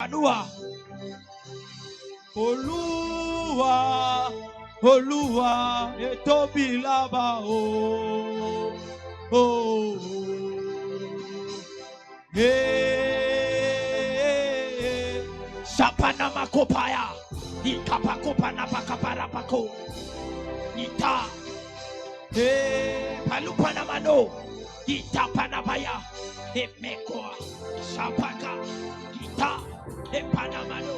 Panua. Olua, Olua, etobilaba oh, oh, hey, Shapana makopaya, Ikapakopa napakapara pako, Ita, hey, Palupana mano, Ita panabaya, Emekoa, Shapaka, Ita, Epanamano.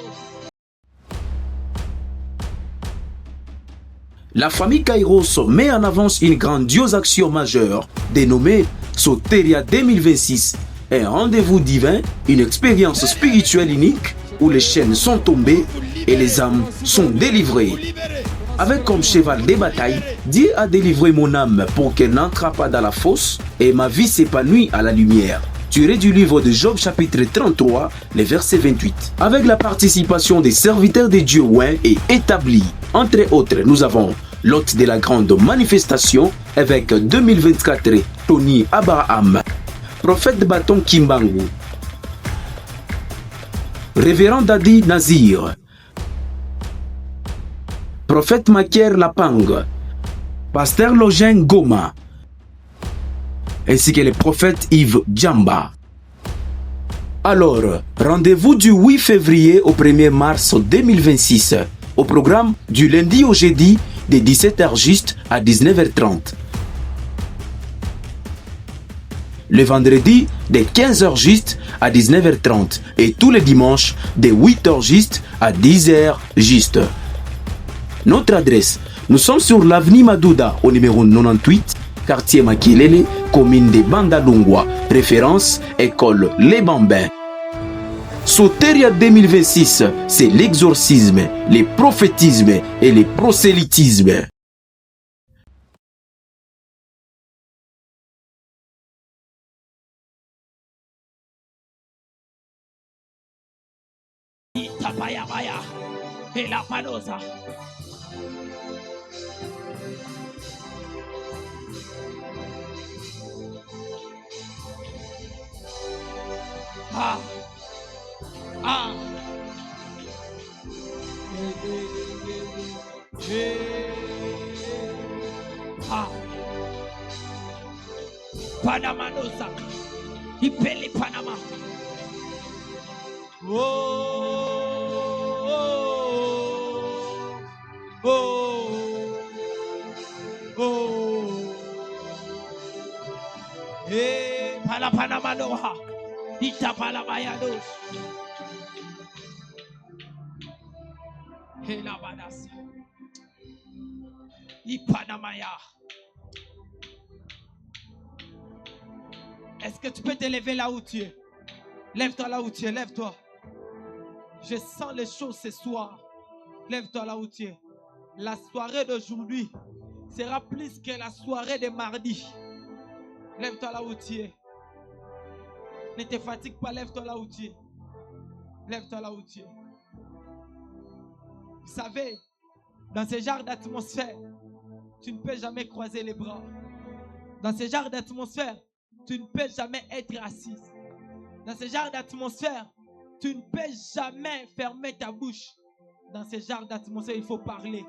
La famille Kairos met en avance une grandiose action majeure dénommée Soteria 2026, un rendez-vous divin, une expérience spirituelle unique où les chaînes sont tombées et les âmes sont délivrées. Avec comme cheval de bataille, Dieu a délivré mon âme pour qu'elle n'entre pas dans la fosse et ma vie s'épanouit à la lumière. Tiré du livre de Job chapitre 33, les versets 28. Avec la participation des serviteurs de Dieu oints et établis. Entre autres, nous avons l'hôte de la grande manifestation, évêque 2024, Tony Abraham, prophète Bâton Kimbangu, révérend Dadi Nazir, prophète Makier Lapang, pasteur Login Goma, ainsi que le prophète Yves Djamba. Alors, rendez-vous du 8 février au 1er mars 2026, au programme du lundi au jeudi de 17h juste à 19h30. Le vendredi de 15h juste à 19h30 et tous les dimanches de 8h juste à 10h juste. Notre adresse, nous sommes sur l'avenue Madouda au numéro 98, quartier Makilele, commune de Bandalungwa, référence école Les Bambins. Soteria 2026, c'est l'exorcisme, les prophétismes et les prosélytismes. Itapaya baya, et la panosa. Ah. Ah. Ah. Panama nosak. Ipele Panama. Oh. Oh. Oh. Eh, pala Panama noha. Ita pala bayados. Hela badas. Ipanamaya. Est-ce que tu peux te lever là où tu es? Lève-toi là où tu es, lève-toi. Je sens les choses ce soir. Lève-toi là où tu es. La soirée d'aujourd'hui sera plus que la soirée de mardi. Lève-toi là où tu es. Ne te fatigue pas, lève-toi là où tu es. Lève-toi là où tu es. Vous savez, dans ce genre d'atmosphère, tu ne peux jamais croiser les bras. Dans ce genre d'atmosphère, tu ne peux jamais être assis. Dans ce genre d'atmosphère, tu ne peux jamais fermer ta bouche. Dans ce genre d'atmosphère, il faut parler.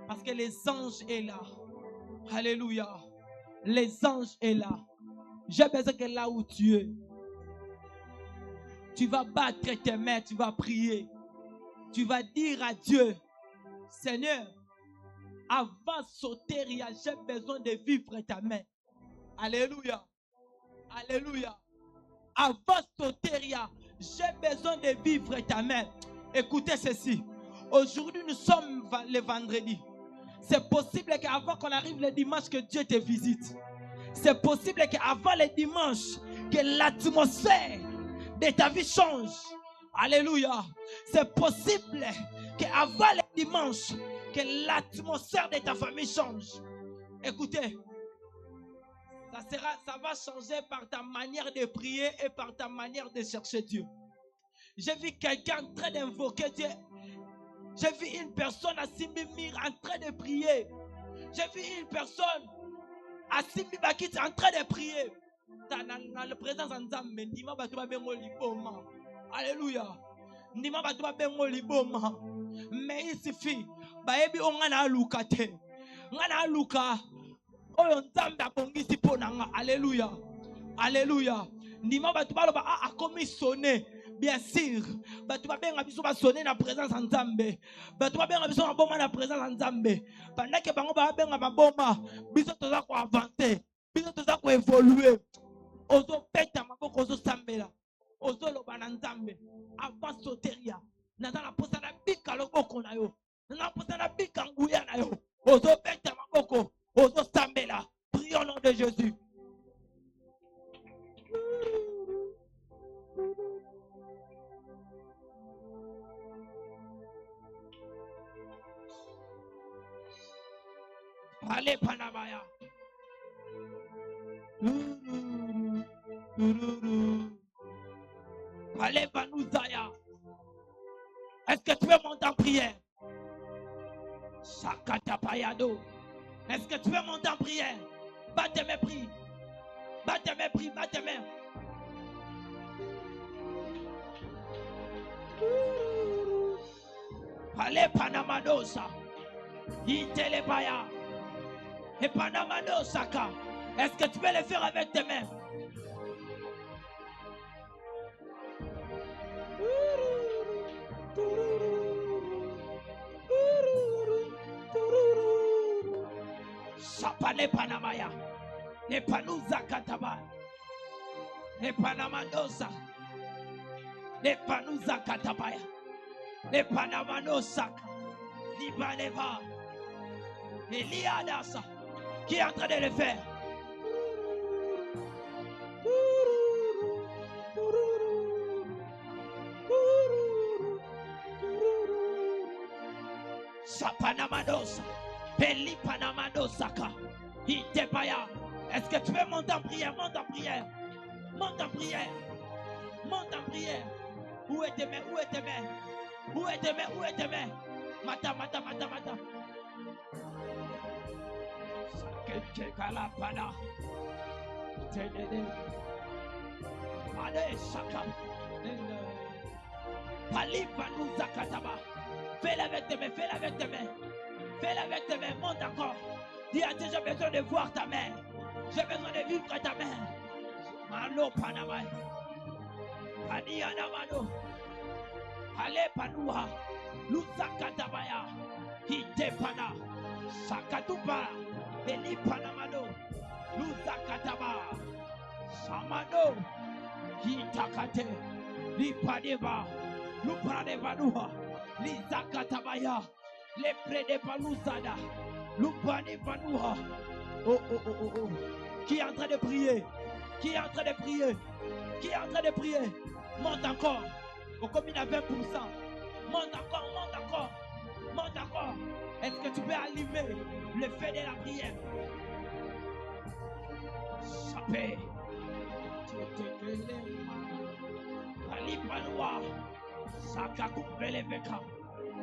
Parce que les anges sont là. Alléluia. Les anges sont là. J'ai besoin que là où tu es, tu vas battre tes mains, tu vas prier. Tu vas dire à Dieu, Seigneur, avant Soteria, j'ai besoin de vivre ta main. Alléluia. Alléluia. Avant Soteria, j'ai besoin de vivre ta main. Écoutez ceci. Aujourd'hui, nous sommes le vendredi. C'est possible qu'avant qu'on arrive le dimanche, que Dieu te visite. C'est possible qu'avant le dimanche, que l'atmosphère de ta vie change. Alléluia. C'est possible qu'avant le dimanche, que l'atmosphère de ta famille change. Écoutez, ça va changer par ta manière de prier et par ta manière de chercher Dieu. J'ai vu quelqu'un en train d'invoquer Dieu. J'ai vu une personne à Simbimir en train de prier. J'ai vu une personne à Simbibakit en train de prier. Dans la présence de Nzambe, alléluia. ndima bato babengo liboma. Mais il suffit bayebi ongana aluka te. Ngana aluka oyo nzambe abongisi mpo na nga. Alléluia. Alléluia. Ndima bato baloba akomi sonné. Bien sûr, bato babenga biso ba sonné na présence en Nzambe. Bato babenga biso na boma na présence en Nzambe. Pendant que bango ba benga maboma, biso toza ko avancer, biso toza ko évoluer. Ozo peta maboko ozo sambela. Ozo loba na Nzambe. Avant soteria. Naza na posa na bika loboko na yo. Na posa na bika nguya na yo. Ozo peta maboko, ozo sambela. Prions au nom de Jésus. Allez, Panamaya. Allez, Banouzaya. Est-ce que tu veux monter en prière? Sakatapayado. Est-ce que tu veux monter en prière? Battez mes prix. Battez mes prix. Battez mes. Allez, Panamadosa. Itelebaya. Et Panamado Saka. Est-ce que tu peux le faire avec tes mains? Sapane Panamaya. Et Panouza Kataba. Et Panamadosa. Et Panouza Katabaya. Et Panamado Saka. Libaneva. Et Liadasa. Qui est en train de le faire? Sapanamadosa. Peli Panamadosaka. Itepaya. Est-ce que tu veux monter en prière? Monte en prière. Monte en prière. Monte en prière. Où est tes mains? Où est tes mains? Où est tes mains? Où est tes mains? Mata, mata, mata, mata. Kalapana. Allez, Saka. Palipanuza Kataba. Fais-le avec tes mains, fais-le avec tes mains. Fais-le avec tes mains, monte encore. Dis à Dieu, j'ai besoin de voir ta main. J'ai besoin de vivre ta main. Malo Panamai. Panianamano. Allez, Panouha. Luzakatabaya. Hitepana. Sakatupa. Eli Panamado. Luzakataba. Samado. Hitakate. Lipadeva. Lupradevanuha. Lizakatabaya. Lepre de Paluzada. Lupanevanuha. Oh, oh, oh, oh, oh. Qui est en train de prier? Qui est en train de prier? Qui est en train de prier? Monte encore. Au commune à 20%. Monte encore, monte encore. Monte encore. Est-ce que tu peux allumer le feu de la prière? Sapé. Alipanoa. Sakakupeleveka.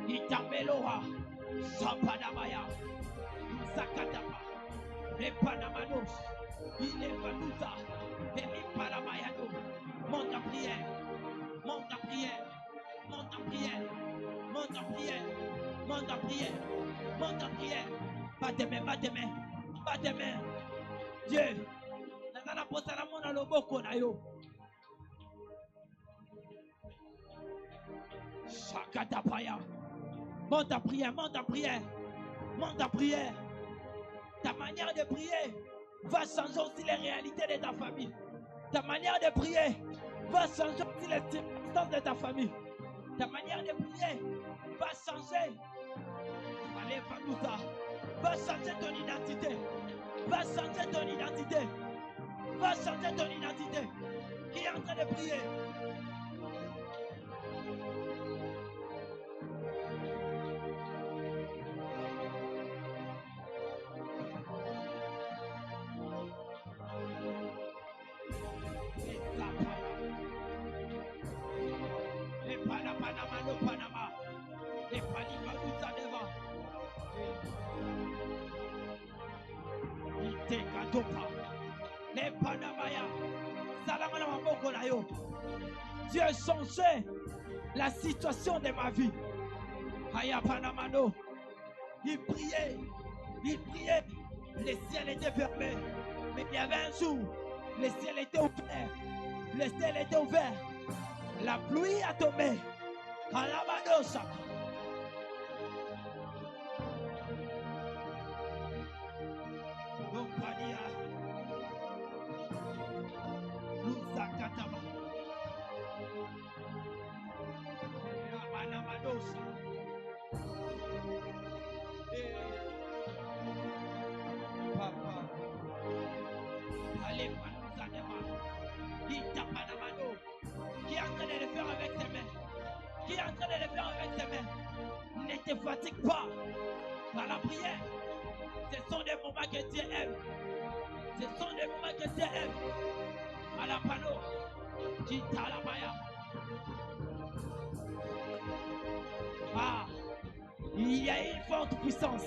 Itameloa. Sapanamaya. Zakatapa. Repanamanos. Ilevanuza. Elipanamayano. Monte en prière. Monte en prière. Monte en prière. Monte en prière. Monte en prière. Monte en prière. Batte mes, batte mes. Batte mes. Dieu. Nazana posana mona loboko na yo. Sakatapaya. Monte en prière, monte en prière. Monte en prière. Ta manière de prier va changer aussi les réalités de ta famille. Ta manière de prier va changer aussi les circonstances de ta famille. Ta manière de prier va changer. Allez, Vanouza. Va changer ton identité. Va changer ton identité. Va changer ton identité. Qui est en train de prier? Panama. Et Panima Deva. Ite Katopa. Les Panamaya. Salamana Maboko Nayo. Dieu est censé la situation de ma vie. Aya Panamano. Il priait. Le ciel était fermé. Mais il y avait un jour, le ciel était ouvert. Le ciel était ouvert. La pluie a tombé. Kalamadosa. Compagnia. Luzakatama. Yamanamadosa. Papa. Allez, Panamano. Itapanamano. Qui est en train de le faire avec tes mains? Qui est en train de le faire avec tes mains? Ne te fatigue pas dans la prière. Ce sont des moments que Dieu aime. Ce sont des moments que Dieu aime. À la panneau, Kita la maya. Ah, il y a une forte puissance.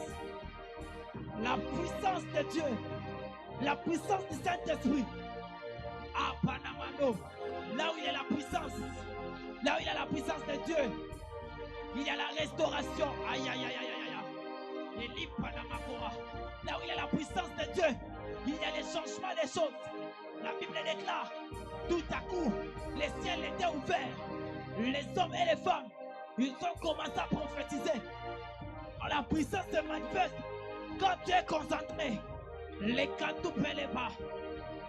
La puissance de Dieu. La puissance du Saint-Esprit. Ah, Panamano. Là où il y a la puissance. Là où il y a la puissance de Dieu. Il y a la restauration. Aïe, aïe, aïe, aïe, aïe, aïe. Là où il y a la puissance de Dieu, il y a les changements des choses. La Bible déclare, tout à coup, les ciels étaient ouverts. Les hommes et les femmes, ils ont commencé à prophétiser. La puissance se manifeste quand tu es concentré. Les cantou peleba.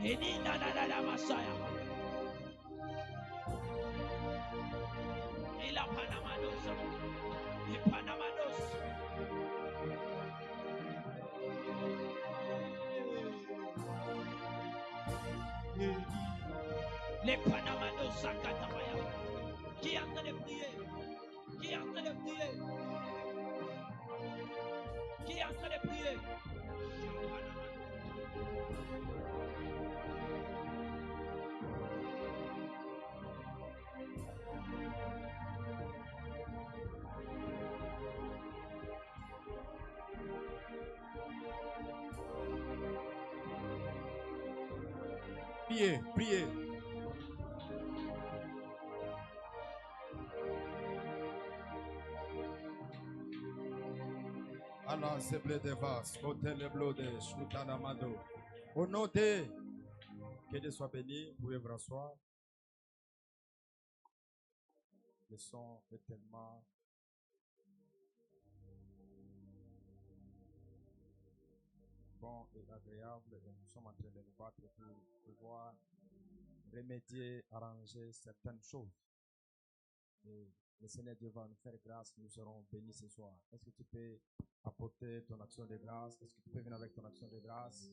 Et ni nanana machaya. Et la panamanos. Et panamanos. Les Panamanos Sakatamaya. Qui est en train de prier? Qui est en train de prier? Qui est en train de prier? Priez, priez. Allah se blé de vas, hôtel le bleu de Shmutanamado. Au nom de que Dieu soit béni, vous pouvez vous rasseoir. Le son est tellement bon et agréable et nous sommes en train de nous battre pour pouvoir remédier, arranger certaines choses. Et le Seigneur Dieu va nous faire grâce, nous serons bénis ce soir. Est-ce que tu peux apporter ton action de grâce? Est-ce que tu peux venir avec ton action de grâce?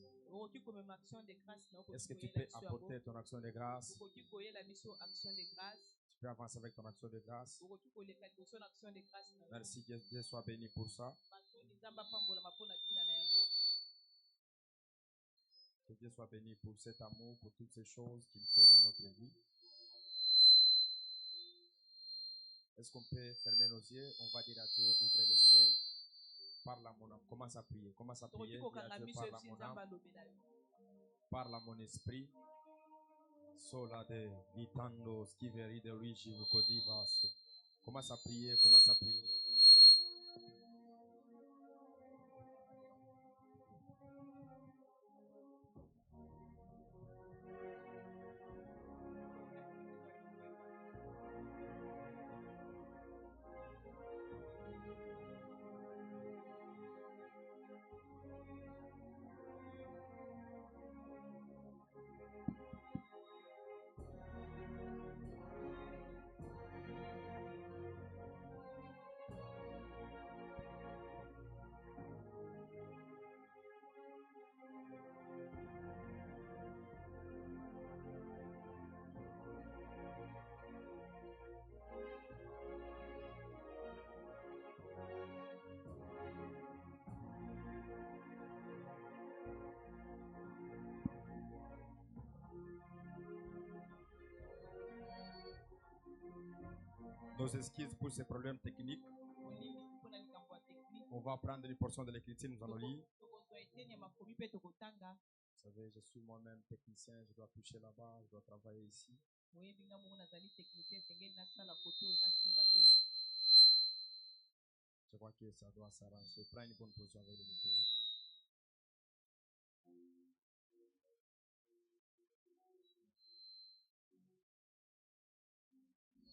Est-ce que tu peux apporter ton action de grâce? Tu peux avancer avec ton action de grâce. Merci, que Dieu soit béni pour ça. Que Dieu soit béni pour cet amour, pour toutes ces choses qu'il fait dans notre vie. Est-ce qu'on peut fermer nos yeux? On va dire à Dieu, ouvre les ciels. Parle à mon âme. Commence à prier. Commence à prier. Dis à Dieu, parle à mon âme. Parle à mon esprit. Sola de Itando Skiveri de Luigi Vucodivaso. Commence à prier. Commence à prier. Nos excuses pour ces problèmes techniques. On va prendre une portion de l'écriture, nous allons lire. Vous savez, je suis moi-même technicien, je dois toucher là-bas, je dois travailler ici. Je crois que ça doit s'arranger. Prends une bonne position avec le micro.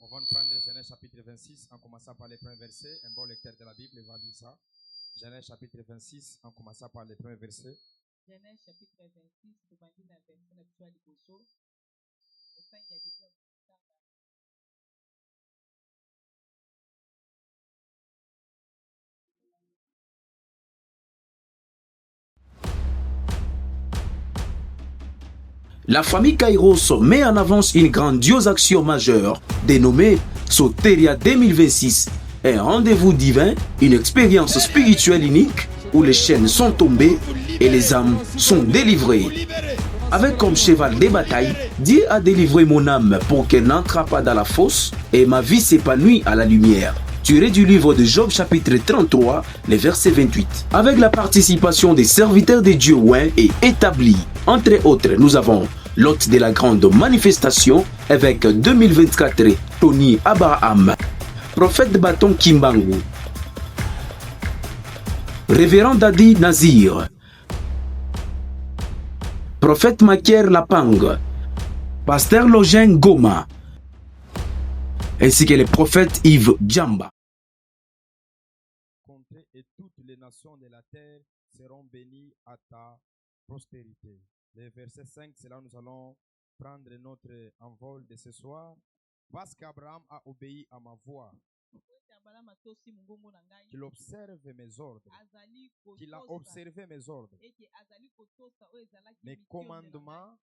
On va prendre Genèse chapitre 26 en commençant par les premiers versets. Un bon lecteur de la Bible va lire ça. Genèse chapitre 26 en commençant par les premiers versets. Genèse chapitre 26, La famille Kairos met en avance une grandiose action majeure dénommée Soteria 2026. Un rendez-vous divin, une expérience spirituelle unique où les chaînes sont tombées et les âmes sont délivrées. Avec comme cheval des batailles, Dieu a délivré mon âme pour qu'elle n'entre pas dans la fosse et ma vie s'épanouit à la lumière. Tiré du livre de Job chapitre 33, les versets 28. Avec la participation des serviteurs de Dieu oints et établis. Entre autres, nous avons l'hôte de la grande manifestation, évêque 2024, Tony Abraham, prophète Bâton Kimbangu, révérend Dadi Nazir, prophète Makier Lapang, pasteur Login Goma, ainsi que le prophète Yves Djamba. Et toutes les nations de la terre seront bénies à ta prospérité. Le verset 5, c'est là où nous allons prendre notre envol de ce soir. Parce qu'Abraham a obéi à ma voix, qu'il observe mes ordres, qu'il a observé mes ordres, mes commandements,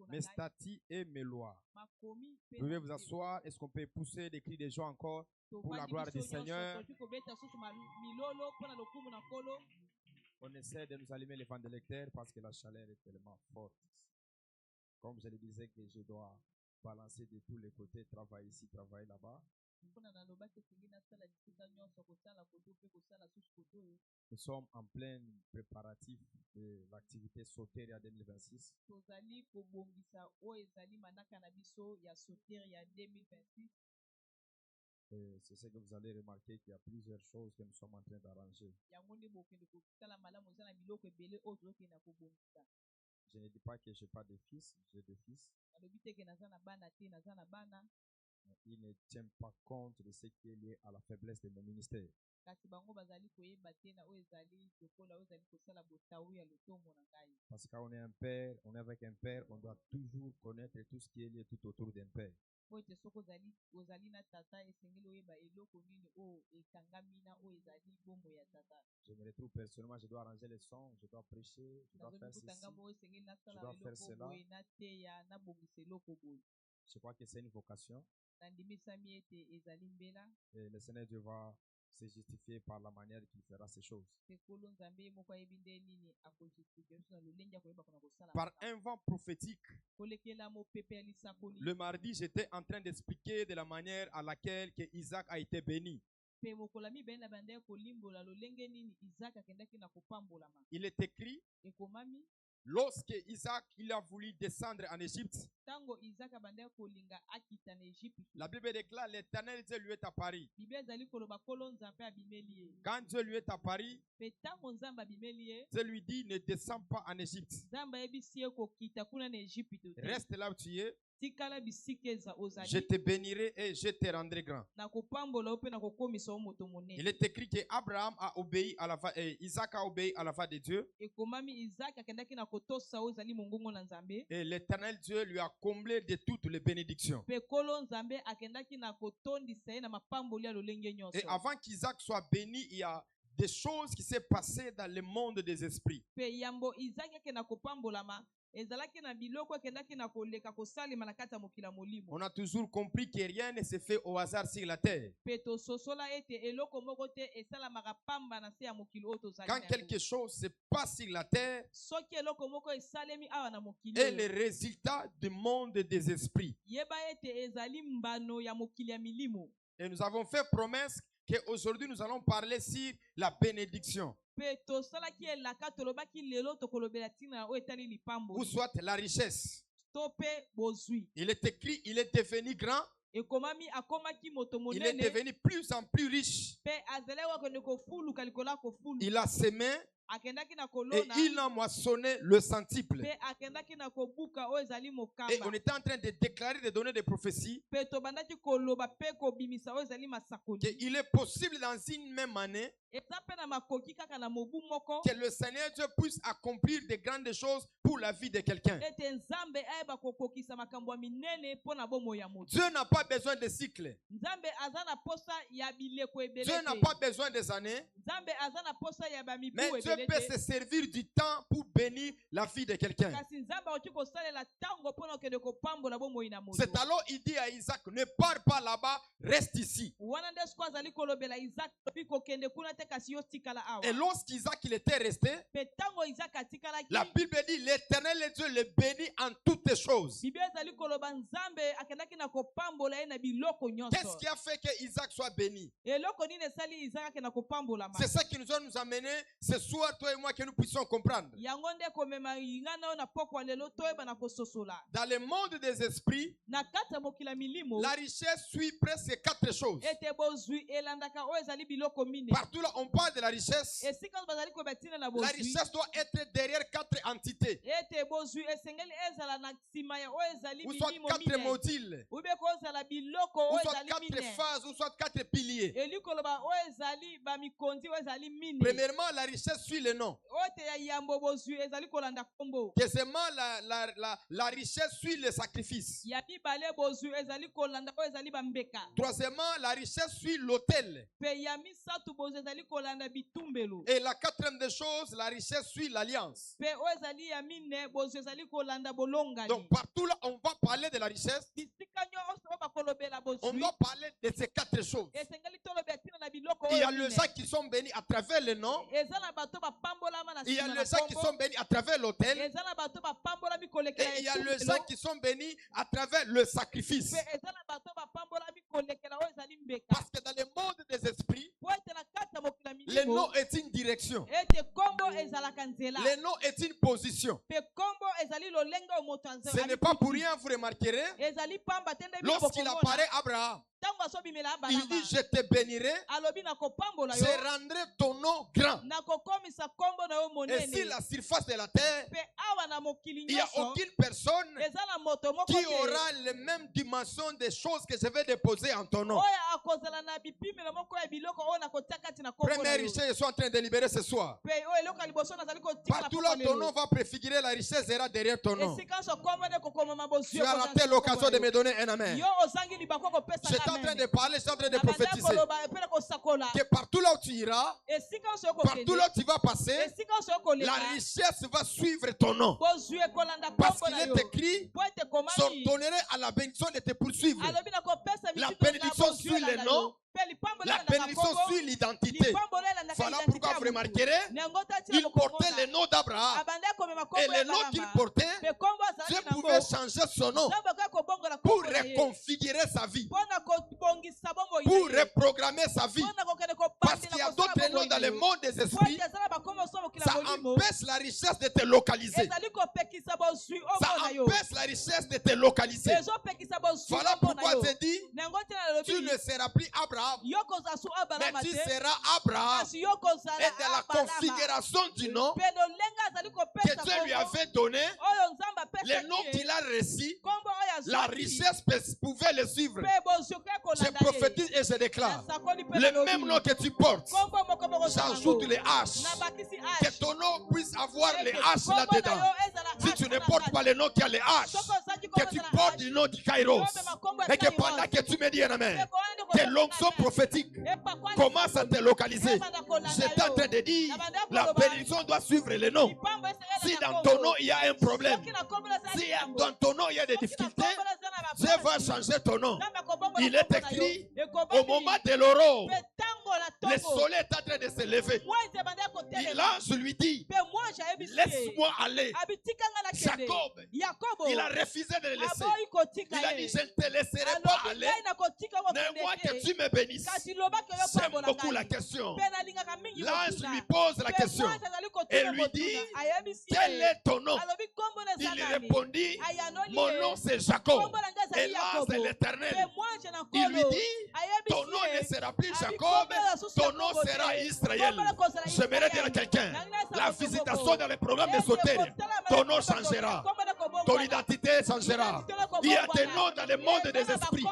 mes statuts et mes lois. Vous pouvez vous asseoir. Est-ce qu'on peut pousser des cris de joie encore pour la gloire du Seigneur? On essaie de nous allumer les vents de lecteur parce que la chaleur est tellement forte. Comme je le disais que je dois balancer de tous les côtés, travailler ici, travailler là-bas. Nous sommes en plein préparatif de l'activité Soteria 2026. C'est ce que vous allez remarquer qu'il y a plusieurs choses que nous sommes en train d'arranger. Je ne dis pas que je n'ai pas de fils, j'ai des fils. Il ne tient pas compte de ce qui est lié à la faiblesse de mon ministère. Parce qu'on est un père, on est avec un père, on doit toujours connaître tout ce qui est lié tout autour d'un père. Je me retrouve personnellement, je dois arranger les sons, je dois prêcher, je dois faire ceci, je dois faire cela. Je crois que c'est une vocation. Et le Seigneur Dieu va se justifier par la manière qu'il fera ces choses. Par un vent prophétique, le mardi, j'étais en train d'expliquer de la manière à laquelle que Isaac a été béni. Il est écrit, lorsque Isaac il a voulu descendre en Égypte, la Bible déclare l'Éternel Dieu lui est apparu. Quand Dieu lui est apparu, Dieu lui dit ne descends pas en Égypte. Reste là où tu es. Je te bénirai et je te rendrai grand. Il est écrit que Abraham a obéi à la voix, Isaac a obéi à la voix de Dieu. Et l'Éternel Dieu lui a comblé de toutes les bénédictions. Et avant qu'Isaac soit béni, il y a des choses qui s'est passées dans le monde des esprits. On a toujours compris que rien ne se fait au hasard sur la terre. Quand quelque chose se passe sur la terre, est le résultat du monde des esprits. Et nous avons fait promesse qu'aujourd'hui nous allons parler sur la bénédiction. Ou soit la richesse. Il est écrit, il est devenu grand. Il est devenu plus en plus riche. Il a semé et il a moissonné le centuple. Et on était en train de déclarer, de donner des prophéties. Il est possible dans une même année que le Seigneur Dieu puisse accomplir de grandes choses pour la vie de quelqu'un. Dieu n'a pas besoin de cycles. Dieu n'a pas besoin des années. Mais Dieu peut se servir du temps pour bénir la vie de quelqu'un. C'est alors il dit à Isaac, ne pars pas là-bas, reste ici. Et lorsqu'Isaac il était resté, la Bible dit l'Éternel Dieu le bénit en toutes choses. Qu'est-ce qui a fait que Isaac soit béni? C'est ça qui nous a nous amené ce soir, toi et moi, que nous puissions comprendre. Dans le monde des esprits, la richesse suit presque 4 choses. Partout là, on parle de la richesse. La richesse doit être derrière 4 entités. Ou soit 4 modules. Ou soit 4 phases, ou soit 4 piliers. Premièrement, la richesse suit le nom. Deuxièmement, la richesse suit le sacrifice. Troisièmement, la richesse suit l'autel. Et la 4e des choses, la richesse suit l'alliance. Donc partout là, on va parler de la richesse. On doit parler de ces 4 choses. Il y a les gens qui sont bénis à travers le nom. Il y a les gens qui sont bénis à travers l'autel. Et il y a les gens qui sont bénis à travers le sacrifice. Parce que dans le monde des esprits, le nom est une direction. Le nom est une position. Ce n'est pas pour rien, vous remarquerez, lorsqu'il apparaît Abraham, il dit je te bénirai, je rendrai ton nom grand. Et sur la surface de la terre, il n'y a aucune personne qui aura les mêmes dimensions des choses que je vais déposer en ton nom. Première richesse, je suis en train de libérer ce soir. Partout là, ton nom va préfigurer, la richesse sera derrière ton nom. Tu as raté l'occasion de me donner un amen. Je suis en train de parler, je suis en train de prophétiser. Que partout là où tu iras, partout là où tu vas passer, la richesse va suivre ton nom. Parce qu'il est écrit, j'ordonnerai à la bénédiction de te poursuivre. La bénédiction suit le nom. La bénédiction suit l'identité. Voilà pourquoi vous remarquerez, il portait le nom d'Abraham. Et le nom qu'il portait, Dieu pouvait changer son nom pour reconfigurer sa vie, pour reprogrammer sa vie. Parce qu'il y a d'autres noms dans le monde des esprits. Ça empêche la richesse de te localiser. Ça empêche la richesse de te localiser. Voilà pourquoi je dis, tu ne seras plus Abraham, mais tu seras Abraham. Et de la configuration du nom que Dieu lui avait donné, le nom qu'il a reçu, la richesse pouvait le suivre. Je prophétise et je déclare, le même nom que tu portes, j'ajoute les H. Que ton nom puisse avoir les H là-dedans. Si tu ne portes pas le nom qui a les H, que tu portes le nom du Kairos. Et que pendant que tu me dis un amen, tes l'onction prophétique commence à te localiser. J'étais en train de dire, la bénédiction doit suivre le nom. Si dans ton nom il y a un problème, si dans ton nom il y a des difficultés, Dieu va changer ton nom. Il est écrit, au moment de l'aurore, le soleil est en train de se lever. Et l'ange lui dit, laisse-moi aller. Jacob, il a refusé de le laisser. Il a dit, je ne te laisserai pas aller, Néanmoins que tu me bénisses. J'aime beaucoup la question. L'ange lui pose la question et lui dit, quel est ton nom? Il répondit, mon nom c'est Jacob. Et là c'est l'Éternel. Il lui dit, ton nom ne sera plus Jacob, ton nom sera Israël. J'aimerais dire à quelqu'un, la visitation dans les programmes de Soteria, ton nom changera, ton identité changera. Il y a des noms dans le monde des esprits.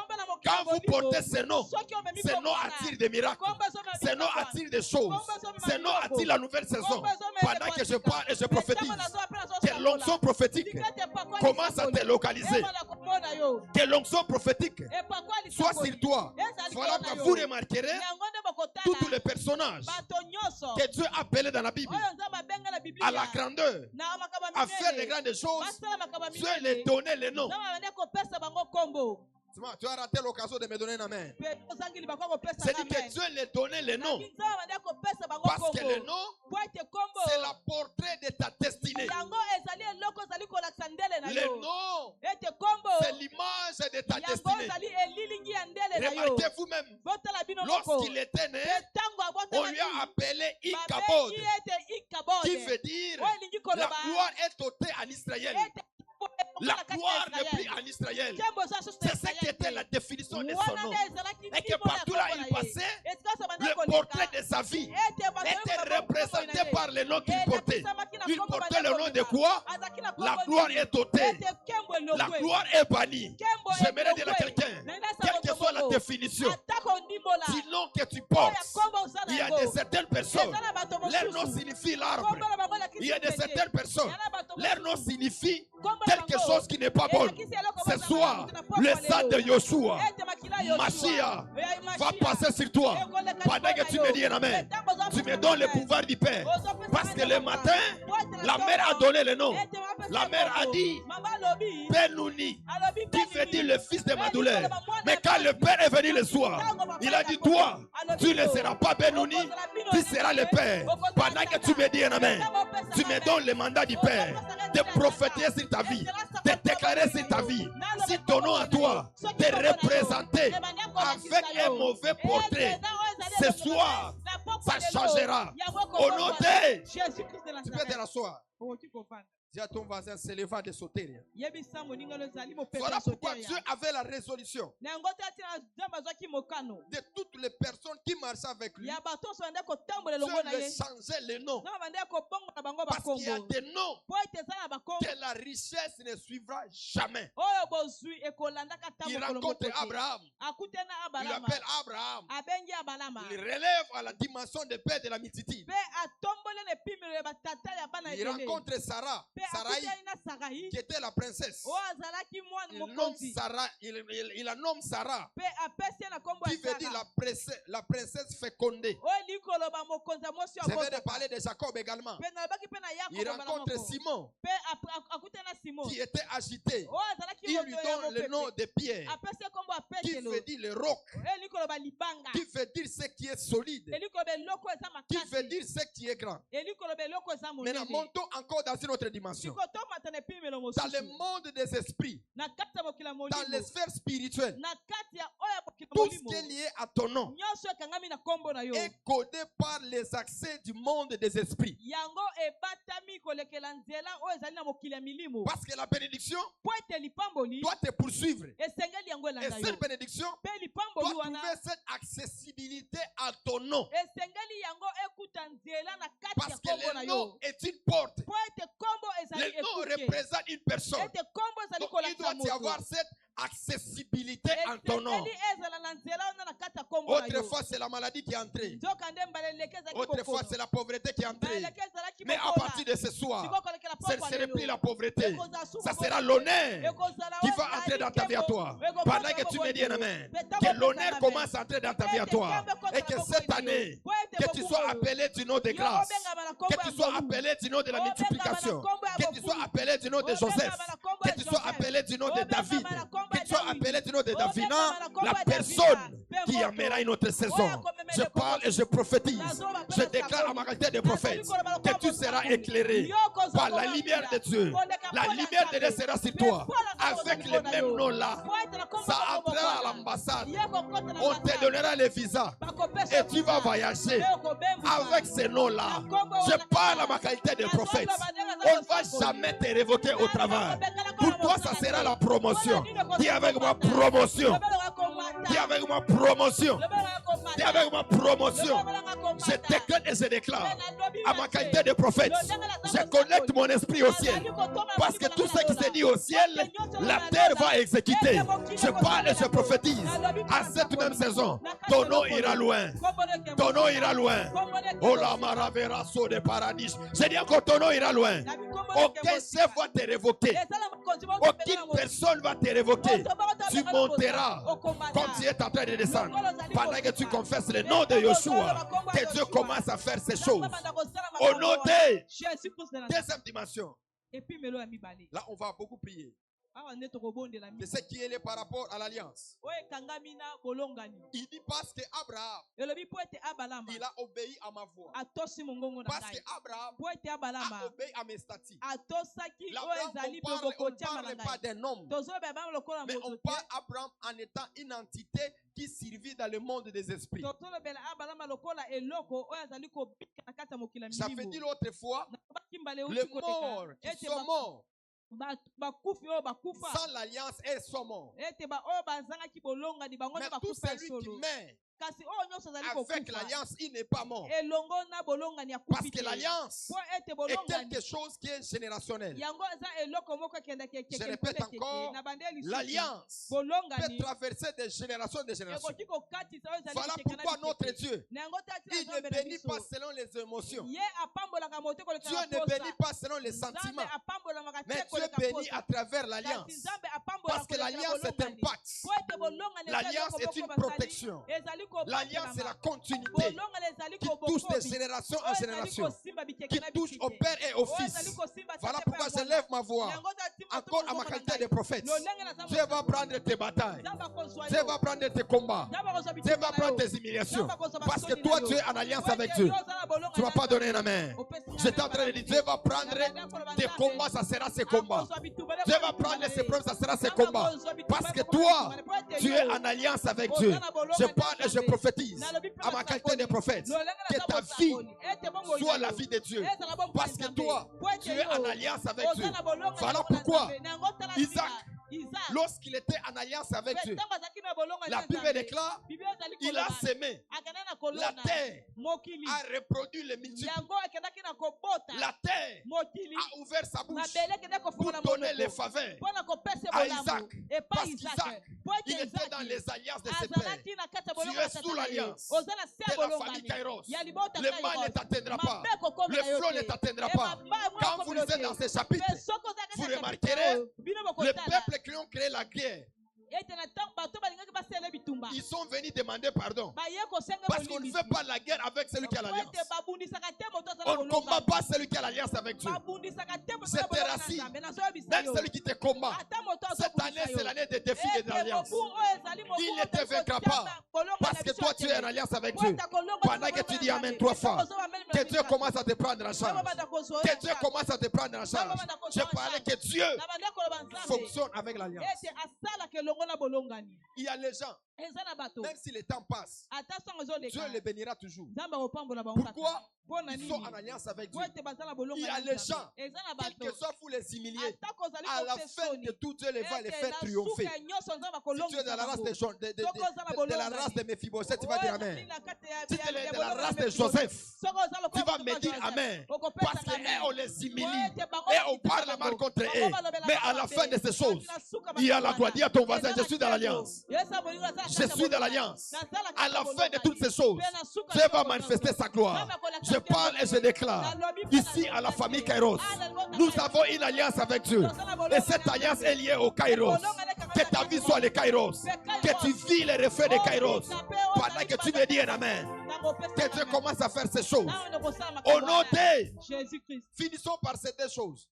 Quand vous portez ces noms attirent des miracles, ces noms attirent des choses, ces noms attirent la nouvelle saison. Pendant que je parle et je prophétise, que l'onction prophétique commence à te localiser, que l'onction prophétique soit sur toi. Voilà que vous remarquerez tous les personnages que Dieu a appelés dans la Bible à la grandeur, à faire de grandes choses. Dieu les donnait les noms. Tu as raté l'occasion de me donner un amen. C'est dit que Dieu les donnait les noms. Parce que les noms, c'est la portrait de ta destinée. Les noms, c'est l'image de ta destinée. Remarquez vous-même, lorsqu'il était né, on lui a appelé Ikabod, qui veut dire la gloire est ôtée en Israël. La gloire n'est plus en Israël. C'est ce qui était la définition de son nom. Et que partout là il passait, le portrait de sa vie était représenté par le nom qu'il portait. Il portait le nom de quoi? La gloire est ôtée. La gloire est bannie. J'aimerais dire à quelqu'un, quelle que soit la définition du nom que tu portes, il y a de certaines personnes, leur nom signifie l'arbre. Il y a de certaines personnes, leur nom signifie quelque chose qui n'est pas bon. Ce soir, le sang de Yoshua, Mashiach, va passer sur toi. Pendant que tu me dis amen, tu me donnes le pouvoir du Père. Parce que le matin, la mère a donné le nom. La mère a dit Benouni, qui veut dire le fils de ma douleur. Mais quand le Père est venu le soir, il a dit toi, tu ne seras pas Benouni, tu seras le Père. Pendant que tu me dis amen, tu me donnes le mandat du Père de prophétiser sur ta vie, de déclarer sur ta vie, si ton nom à toi, de représenter avec un mauvais portrait. Ce soir, ça changera. Au nom de Jésus-Christ de Nazareth. Tu peux te rasseoir. Dis à ton voisin, c'est le vent de Soteria. Voilà pourquoi Dieu avait la résolution de toutes les personnes qui marchaient avec lui. Dieu les changeait les noms. Parce qu'il y a des noms que la richesse ne suivra jamais. Il rencontre Abraham. Il appelle Abraham. Il relève à la dimension de paix de la multitude. Il rencontre Sarah. Sarai, qui était la princesse. Il la nomme Sarah, qui veut dire la princesse fécondée. Je vais parler de Jacob également. Il rencontre Simon, qui était agité. Il lui donne le nom de Pierre, qui veut dire le roc, qui veut dire ce qui est solide, qui veut dire ce qui est grand. Maintenant, montons encore dans une autre dimension. Dans le monde des esprits, dans les sphères spirituelles, tout ce qui est lié à ton nom est codé par les accès du monde des esprits. Parce que la bénédiction doit te poursuivre. Et cette bénédiction doit trouver cette accessibilité à ton nom. Parce que le nom est une porte. Le nom représente une personne. Donc il doit y avoir cette accessibilité en ton nom. Autrefois c'est la maladie qui est entrée. Autrefois c'est la pauvreté qui est entrée. Mais à partir de ce soir, ce ne serait plus la pauvreté. Ça sera l'honneur qui va entrer dans ta vie à toi. Pendant que tu me dis amen, que l'honneur commence à entrer dans ta vie à toi. Et que cette année, que tu sois appelé du nom de grâce, que tu sois appelé du nom de la multiplication, que tu sois appelé du nom de Joseph, que tu sois appelé du nom de David, que tu sois appelé du nom de Davina, la personne qui amènera une autre saison. Je parle et je prophétise. Je déclare à ma qualité de prophète que tu seras éclairé par la lumière de Dieu. La lumière de Dieu sera sur toi. Avec le même nom là, ça entrera à l'ambassade. On te donnera le visa et tu vas voyager avec ce nom là. Je parle à ma qualité de prophète. On ne va jamais te révoquer au travail. Pour toi, ça sera la promotion. Dis avec moi promotion. Dis avec moi promotion. Dis avec moi promotion. Je déclare et je déclare à ma qualité de prophète. Je connecte mon esprit au ciel. Parce que tout ce qui se dit au ciel, la terre va exécuter. Je parle et je prophétise. À cette même saison, ton nom ira loin. Ton nom ira loin. Oh la maraverasso de paradis. Je dis encore ton nom ira loin. Aucun chef va te révoquer. Aucune personne va te révoquer. Tu monteras comme tu es en train de descendre. Pendant que tu confesses le nom de Yoshua, que Dieu commence à faire ces choses. Au nom de deuxième dimension. Là, on va beaucoup prier. C'est ce qui est lié par rapport à l'alliance. Il dit parce qu'Abraham, il a obéi à ma voix. Parce qu'Abraham a obéi à mes statuts. L'Abraham, on ne parle pas d'un homme, mais on parle d'Abraham en étant une entité qui survit dans le monde des esprits. J'avais dit l'autre fois, les morts qui sont morts sans l'alliance et sont morts. Mais tout celui qui meurt avec l'alliance, il n'est pas mort. Parce que l'alliance est quelque chose qui est générationnel. Je répète encore, l'alliance peut traverser des générations de générations. Voilà pourquoi notre Dieu, il ne bénit pas selon les émotions. Dieu ne bénit pas selon les sentiments. Mais Dieu bénit à travers l'alliance. Parce que l'alliance est un pacte. L'alliance est une protection. L'alliance est la continuité qui touche de génération en génération, qui touche au Père et au Fils. Voilà pourquoi je lève ma voix encore à ma qualité de prophète. Dieu va prendre tes batailles. Dieu va prendre tes combats. Dieu va prendre tes humiliations. Parce que toi, tu es en alliance avec Dieu. Tu ne vas pas donner un amen. J'étais en train de dire, Dieu va prendre tes combats, ça sera ses combats. Dieu va prendre ses preuves, ça sera ses combats. Parce que toi, tu es en alliance avec Dieu. Je parle et je prophétise à ma qualité de prophète que ta vie soit la vie de Dieu. Parce que toi, tu es en alliance avec Dieu. Voilà pourquoi Isaac, lorsqu'il était en alliance avec Dieu, la Bible déclare, il a semé. La terre a reproduit les multiples. La terre a ouvert sa bouche pour donner les faveurs à Isaac. Parce qu'Isaac, il était dans les alliances de ses pères. Tu es sous l'alliance de la famille Kairos. Le mal ne t'atteindra pas. Le flot ne t'atteindra pas. Quand vous lisez dans ces chapitres, vous remarquerez le peuple qui ont créé la guerre. Ils sont venus demander pardon. Parce qu'on ne fait pas la guerre avec celui qui a l'alliance. On ne combat pas celui qui a l'alliance avec Dieu. Je te rassure. Même celui qui te combat. Cette année, c'est l'année des défis et de l'alliance. Il ne te vaincra pas. Parce que toi, tu es en alliance avec Dieu. Pendant que tu dis Amen 3 fois, que Dieu commence à te prendre en charge. Que Dieu commence à te prendre en charge. Je parlais que Dieu fonctionne avec l'alliance. Il y a les gens, même si le temps passe, Dieu les bénira toujours. Pourquoi? Ils sont en alliance avec Dieu. Il y a les gens, quel que soit vous les humilier, à la fin de tout, Dieu les va les faire triompher. Si tu es dans la race de la race de Mephibosheth, tu vas dire Amen. Si tu es de la race de Joseph, tu vas me dire Amen. Parce qu'on les humilie et on parle mal contre eux. Mais à la fin de ces choses, il y a la gloire. Dis à ton voisin, je suis dans l'alliance. Je suis dans l'alliance. À la fin de toutes ces choses, Dieu va manifester sa gloire. Je parle et je déclare ici à la famille Kairos, nous avons une alliance avec Dieu. Et cette alliance est liée au Kairos. Que ta vie soit le Kairos. Que tu vis les reflets de Kairos. Pendant que tu me dis un Amen. Que Dieu commence à faire ces choses. Au nom de Jésus-Christ. Finissons par ces deux choses.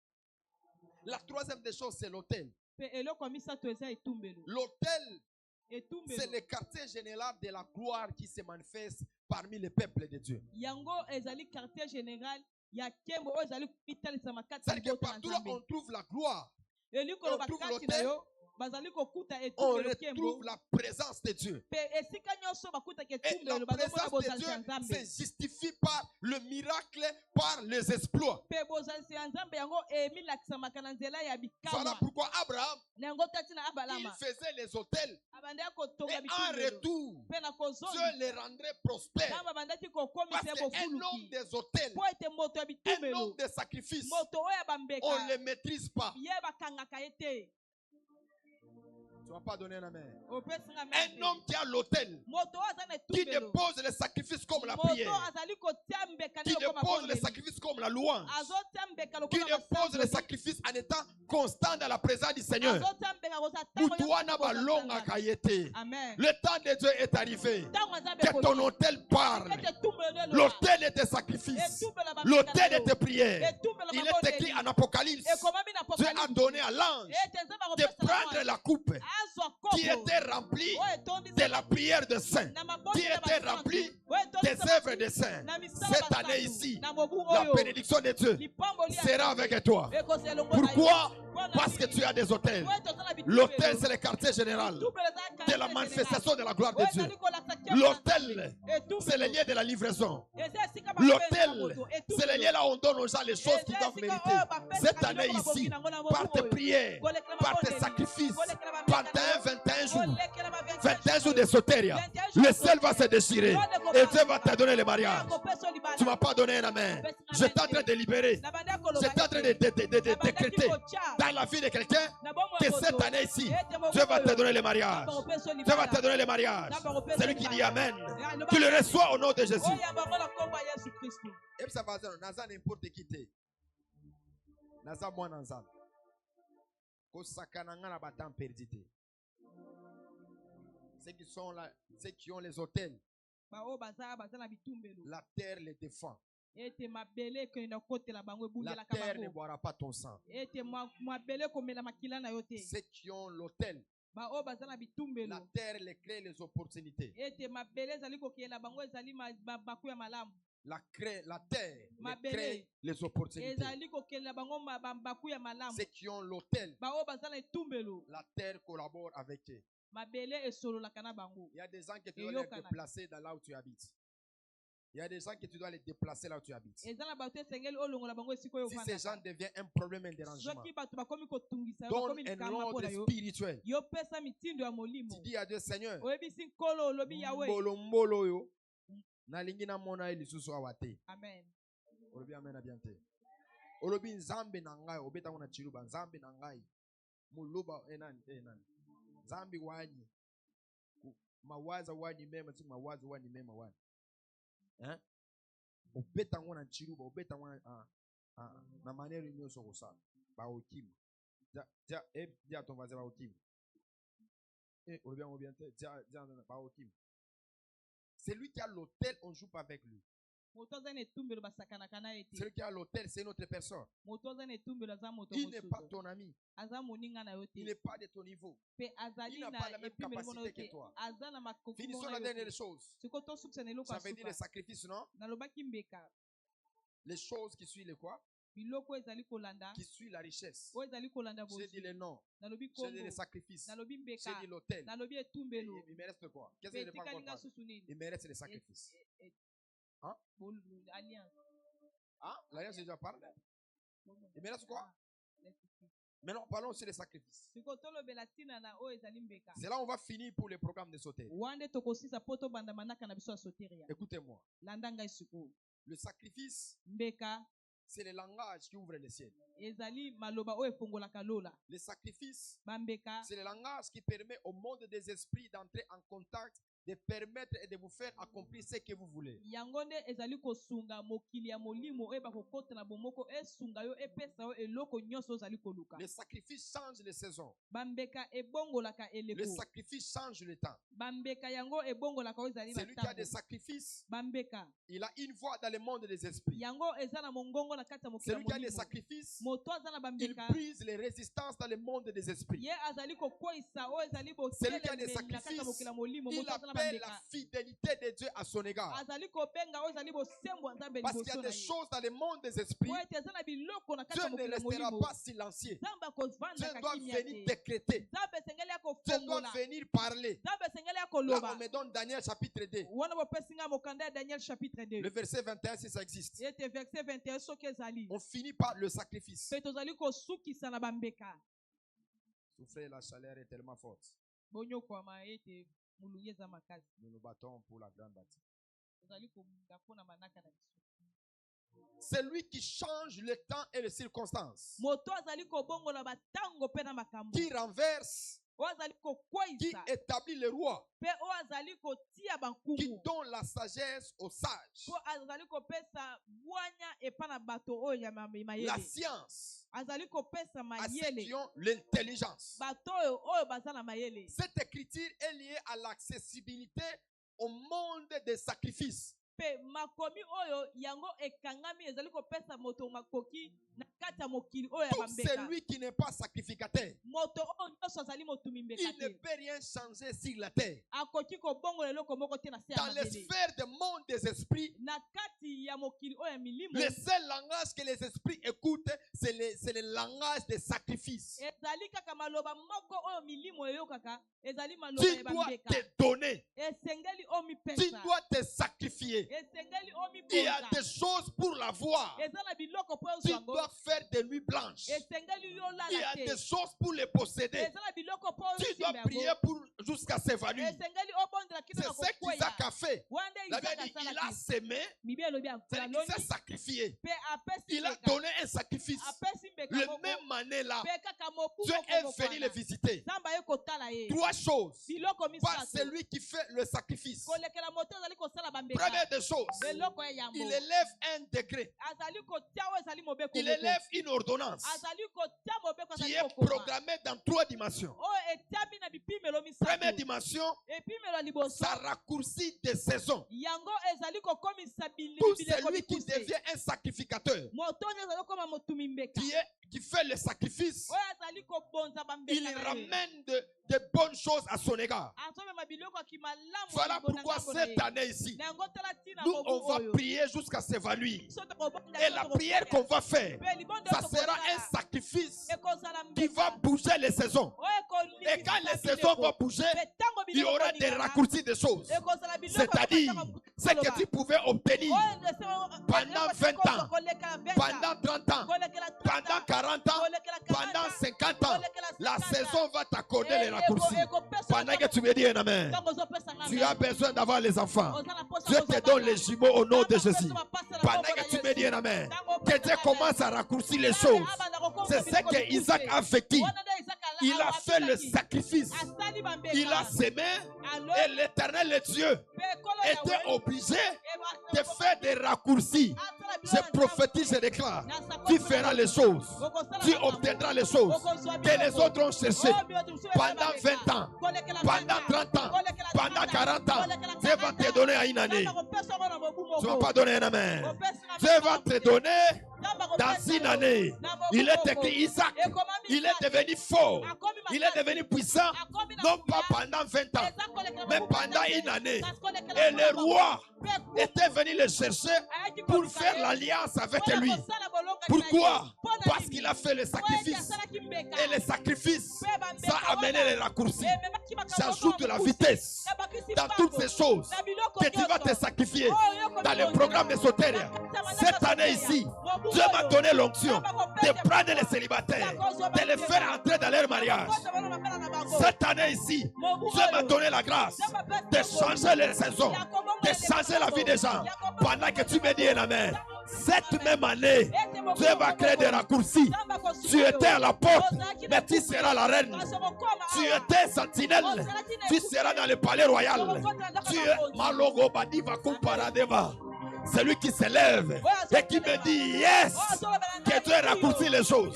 La troisième des choses, c'est l'autel. L'autel C'est le quartier général de la gloire qui se manifeste parmi les peuples de Dieu. C'est-à-dire que partout là on trouve la gloire, on trouve l'autel, on retrouve la présence de Dieu. Et la présence de Dieu se justifie par le miracle, par les exploits. Voilà pourquoi Abraham, il faisait les autels. Et en retour, Dieu les rendrait prospères. Parce qu'un homme des autels, un homme des sacrifices, on ne les maîtrise pas. Tu ne vas pas donner un amen. Un homme qui a l'autel, qui dépose les sacrifices comme la prière, qui dépose les sacrifices comme la louange, qui dépose les sacrifices en étant constant dans la présence du Seigneur. Le temps de Dieu est arrivé. Que ton autel parle. L'autel de tes sacrifices. L'autel de tes prières. Il est écrit en Apocalypse. Dieu a donné à l'ange de prendre la coupe qui était remplie de la prière de saints, qui était remplie des œuvres des saints. Cette année ici, la bénédiction de Dieu sera avec toi. Pourquoi? Parce que tu as des autels. L'autel, c'est le quartier général de la manifestation de la gloire de Dieu. L'autel, c'est le lieu de la livraison. L'autel, c'est le lieu là où on donne aux gens les choses qu'ils doivent mériter. Cette année ici, par tes prières, par tes sacrifices, pendant 21 jours, 21 jours de sotéria, le ciel va se déchirer et Dieu va te donner le mariage. Tu ne m'as pas donné un amen. Je suis en train de libérer. Je suis en train de décréter dans la vie de quelqu'un que cette année ici, Dieu va te donner le mariage. Dieu va te donner le mariage. Celui qui dit amen, tu le reçois au nom de Jésus. Et ça va dire, Naza n'importe qui t'es. Naza moi Naza. Ceux qui sont là, ceux qui ont les hôtels, la terre les défend. La terre ne boira pas ton sang. Ceux qui ont l'autel, la terre les crée les opportunités. La terre les crée les opportunités. Ceux qui ont l'autel, la terre collabore avec eux. Il y a des gens que tu dois les déplacer dans là où tu habites. Il y a des gens que tu dois les déplacer là où tu habites. Si ces gens deviennent un problème, un dérangement, donne un ordre spirituel. Tu dis à Dieu, Seigneur, amen. Olobi nzambe na ngai obeta mona chiluba nzambe na ngai muluba nzambi wanyi mawaza wanyi mema si mawaza wanyi mema wanyi obeta ngona chiluba obeta ngona na manero nyoso kosa ba okima dia ton vaza ba okima olobi dia ba okima. Celui qui a l'autel, on ne joue pas avec lui. Celui qui a l'autel, c'est une autre personne. Il n'est pas ton ami. Il n'est pas de ton niveau. Il n'a pas la même capacité que toi. Finissons la dernière chose. Ça veut dire le sacrifice, non? Les choses qui suivent le quoi? Qui suit la richesse. J'ai dit le nom. J'ai dit le sacrifice. J'ai dit l'autel. Il me reste quoi? Qu'est-ce que je n'ai pas encore parlé? Il me reste le sacrifice. Hein? Hein? L'alliance, j'ai déjà parlé. Il me reste quoi? Maintenant, parlons aussi des sacrifices. C'est là où on va finir pour le programme de sauter. Écoutez-moi. Le sacrifice, c'est le langage qui ouvre le ciel. Le sacrifice, c'est le langage qui permet au monde des esprits d'entrer en contact de permettre et de vous faire accomplir ce que vous voulez. Yangonde ezali kosunga mokili ya molimo eba kokota na bomoko esunga yo epesa yo eloko nyonso ezali koluka. Le sacrifice change les saisons. Bambeka ebongolaka eleko. Le sacrifice change le temps. Bambeka yango ebongolaka ezali celui qui a des sacrifices, bambeka il a une voix dans le monde des esprits. yango ezana mongongo na kati ya mokili. Celui qui a des sacrifices, moto azana il bambeka brise les résistances dans le monde des esprits. ye azali kokwisa o ezali Celui qui a des bokele na kati ya mokili ya molimo sacrifices, il moto azana appelle la bambeka fidélité de Dieu à son égard. azali kobenga o ezali bosembo nzambe Parce qu'il y a liboso na des ye choses dans le monde des esprits, o ete ezana biloko na kati Dieu ya ne mokili ya restera molimo pas silencieux. nzambe Dieu akovandaka doit kimia venir te décréter. nzambe esengeli ya Dieu doit kofongola venir parler. nzambe esengeli ya Là, koloba on me donne Daniel chapitre 2. wana bopesinga mokanda ya Daniel chapitre 2 Le verset 21, si ça existe. ete verset 21 soki ezali On finit par le sacrifice. pe tozali kosukisa na bambeka Souffrir, la chaleur est tellement forte. bonyokwama ete molungi eza makasi Nous nous battons pour la grande bataille. tozali komunga mpona manaka na biso C'est lui qui change le temps et les circonstances, moto azali kobongola batango mpe na makambo qui renverse, oyo azali qui kokweyisa établit les rois, mpe oyo azali kotia qui bankumu donne la sagesse aux sages, mpo azali kopesa bwanya epa na bato oyo ya la mayele science azali kopesa à ceux mayele qui ont l'intelligence. bato oyo baza na mayele. Cette écriture est liée à l'accessibilité au monde des sacrifices. Pe makomi oyo yango ekangami ezali kopesa moto makoki na kati ya mokili oyo ya Tout bambeka celui qui n'est pas sacrificateur, moto oyo nyonso azali motumi mbeka il ne te peut rien changer sur la terre. akoki kobongola eloko moko te na se ya Dans les mabele sphères du monde des esprits, na kati ya mokili oyo ya milimo le seul langage que les esprits écoutent, c'est le langage des sacrifices. ezali kaka maloba moko oyo milimo eyokaka ezali maloba Tu ya dois bambeka te donner. esengeli Tu omipesa dois te sacrifier. esengeli Il y a omibonza des choses pour l'avoir. eza na biloko mpo Tu ozwa yango dois faire des nuits blanches. esengeli Il y yolala a te des choses pour les posséder. eza na biloko mpo Tu dois osimba prier yango pour jusqu'à s'évanouir. esengeli obondela kino C'est na ce qu'Isaac kokweya a fait. wande La Bible Isaac dit, il a asalaki sémé, bibi elobi c'est-à-dire qu'il aloni s'est sacrifié. mpe apesi Il a mbeka donné un sacrifice. apesi mbeka Le moko même année-là, mpe kaka mobu Dieu moko est moko venu le wana visiter. nzambe aye kotala ye Trois choses. biloko Par misato celui qui fait le sacrifice. kolekela moto azali kosala bambeka Première des choses, eloko ya yambo il élève un degré. azali kotia oyo ezali mobeko Il moko. élève une ordonnance azali kotia mobeko qui azali est kokoma programmée dans trois dimensions. oyo etiami na bipimelo Première misato dimension, epimelo ya liboso ça raccourcit des saisons. yango ezali kokomisa Tout bileko celui qui mikuse devient un sacrificateur, moto oyo ezali kokoma motumi mbeka qui fait le sacrifice, oyo azali kobonza bambeka il na ye. ramène de bonnes choses à son égard. azomema biloko ya kimalamu Voilà na libo- na pourquoi ngambo na cette ye. année ici, na yango tala ntina nous, mobu on va oyo. prier jusqu'à s'évanouir. Biso tokobonda Et biso la tokokoya. prière qu'on va faire, Pe libondo ça oyo sera tokosala, un sacrifice ekozala qui mbeka. va bouger les saisons. Oyo ekolimisa Et quand les biloko. saisons vont bouger, Pe ntango il y biloko aura des ekolingana, raccourcis de choses. ekozala biloko C'est-à-dire, ekokataka ce que koloba. tu pouvais obtenir Oyo ndese- pendant biloko 20 ans, ekoko kolekela 20 ans, pendant 30 ans, kolekela 30 pendant ans, 40 ans, kolekela 40 pendant ans, 50 ans, kolekela la 50 ans. saison va t'accorder les Eko- raccourcis. ekopesa Pendant que ntango- tu me dis un amen, ntango ozopesa nga tu amen. as besoin d'avoir les enfants. Oza na posa Dieu kozwa te donne bana. les jumeaux au nom de Nzambe Jésus. apesa bapasi na Pendant kombo que na tu me Yesu. dis un amen, Ntango que opesa Dieu amen. commence à raccourcir les Nzambe choses. abanda kokomba C'est ce biloko que mikuse. Isaac a vécu. Wana nde Isaac ala- Il a fait le awapesaki. sacrifice. Asali bambeka. Il a sémé Alo- et l'Éternel, le Dieu, pe kolo était Yahweh, obligé eba- de faire des raccourcis. asala biloko Je na prophétise et nzambe. déclare, Na sakoti tu na feras Yesu. les choses. Okosala Tu makambo. obtiendras les choses Okozwa que les biloko. autres ont cherché Oh, biloko mosusu pendant ebala 20 ans, kolekela pendant 20 30 ans, kolekela pendant 30 40 ans. kolekela Dieu va 40 te donner à une année. Nzambe akopesa ngo na mobu Tu ne vas moko. pas donner un amen. Opesi na Dieu mobu va moko. te donner Nzambe dans akopesa une yo année. na mobu Il est moko. écrit Isaac. Ekomami Il est Isaac. devenu fort. Akomi Il makasi. est devenu puissant. Akomi na Non pas nguya. pendant 20 ans, Eza kolekela mais mobu pendant makasi. une année. Kasi kolekela Et mobu le moko. roi Pe kuku. était venu le chercher Ayaki pour koluka faire ye. l'alliance avec Mpona lui. kosala bolongo na Pourquoi? ye. Mpona Parce nini? qu'il a fait le Po ete sacrifice. asalaki mbeka. Et le sacrifice, Pe bambeka ça a amené wana. les raccourcis. Ememaki makambo Ça ajoute de la mokuse. vitesse Nabakisi dans mbango. toutes ces choses Na biloko que tu vas nyonso. te sacrifier Oh, yoko dans le bilongo. programme de Soteria. Cette année ici, Dieu m'a donné l'onction de prendre les célibataires, de les faire entrer dans leur mariage. Cette année ici, Dieu m'a donné la grâce de changer les saisons, de changer la vie des gens. Pendant que tu me dis un amen, Cette même année, Dieu va créer des raccourcis. Tu étais à la porte, mais tu seras la reine. Tu étais sentinelle, tu seras dans le palais royal. Tu es Malogo Badiva Kumparadeva. Celui qui s'élève et qui me dit yes, que Dieu raccourcit les choses.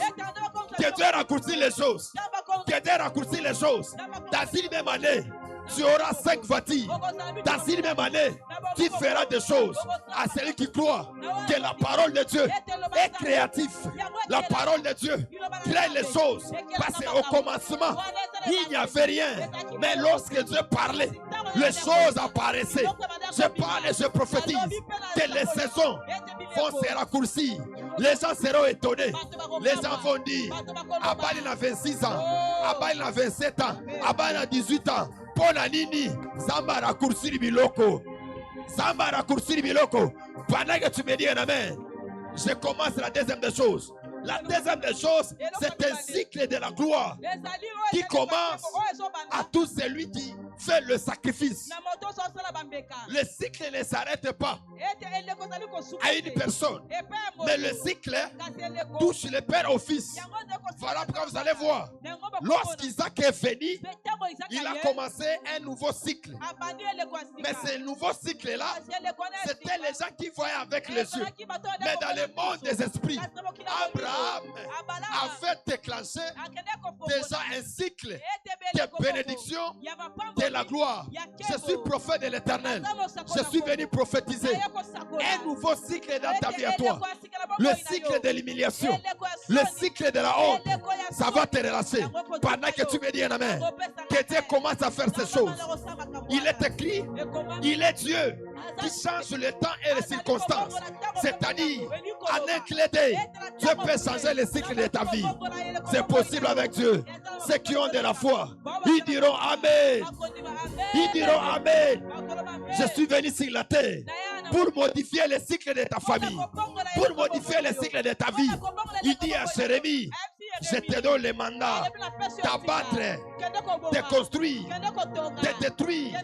Que Dieu raccourcit les choses. Que Dieu raccourcit les choses. Dans une même année, tu auras 5 voitures. Dans une même année, tu feras des choses à celui qui croit que la parole de Dieu est créative. La parole de Dieu crée les choses. Parce qu'au commencement, il n'y avait rien. Mais lorsque Dieu parlait, les choses apparaissaient. Je parle et je prophétise que les saisons vont se raccourcir. Les gens seront étonnés. Les gens vont dire, Abba il a 26 ans, Abba il a 27 ans, Abba il a 18 ans. Ponanini, Zamba raccourcir biloko. Zamba raccourcir biloko. Pendant que tu me dis un amen, je commence la deuxième des choses. La deuxième des choses, c'est un cycle de la gloire qui commence à tout celui qui fait le sacrifice. Le cycle ne s'arrête pas à une personne, mais le cycle touche le Père au Fils. Voilà pourquoi vous allez voir, lorsqu'Isaac est venu, il a commencé un nouveau cycle. Mais ce nouveau cycle-là, c'était les gens qui voyaient avec les yeux. Mais dans le monde des esprits, Abraham avait déclenché déjà un cycle de bénédiction, de la gloire. Je suis prophète de l'Éternel. Je suis venu prophétiser un nouveau cycle dans ta vie à toi. Le cycle de l'humiliation, le cycle de la honte, ça va te relâcher. Pendant que tu me dis un amen, que Dieu commence à faire ces choses. Il est écrit, il est Dieu qui change le temps et les circonstances. C'est-à-dire, en un clin d'œil, Dieu peut changer le cycle de ta vie. C'est possible avec Dieu. Ceux qui ont de la foi, ils diront Amen. Ils diront Amen. Je suis venu sur la terre pour modifier le cycle de ta famille, pour modifier le cycle de ta vie. Il dit à Jérémie, je te donne le mandat d'abattre, de construire, de détruire,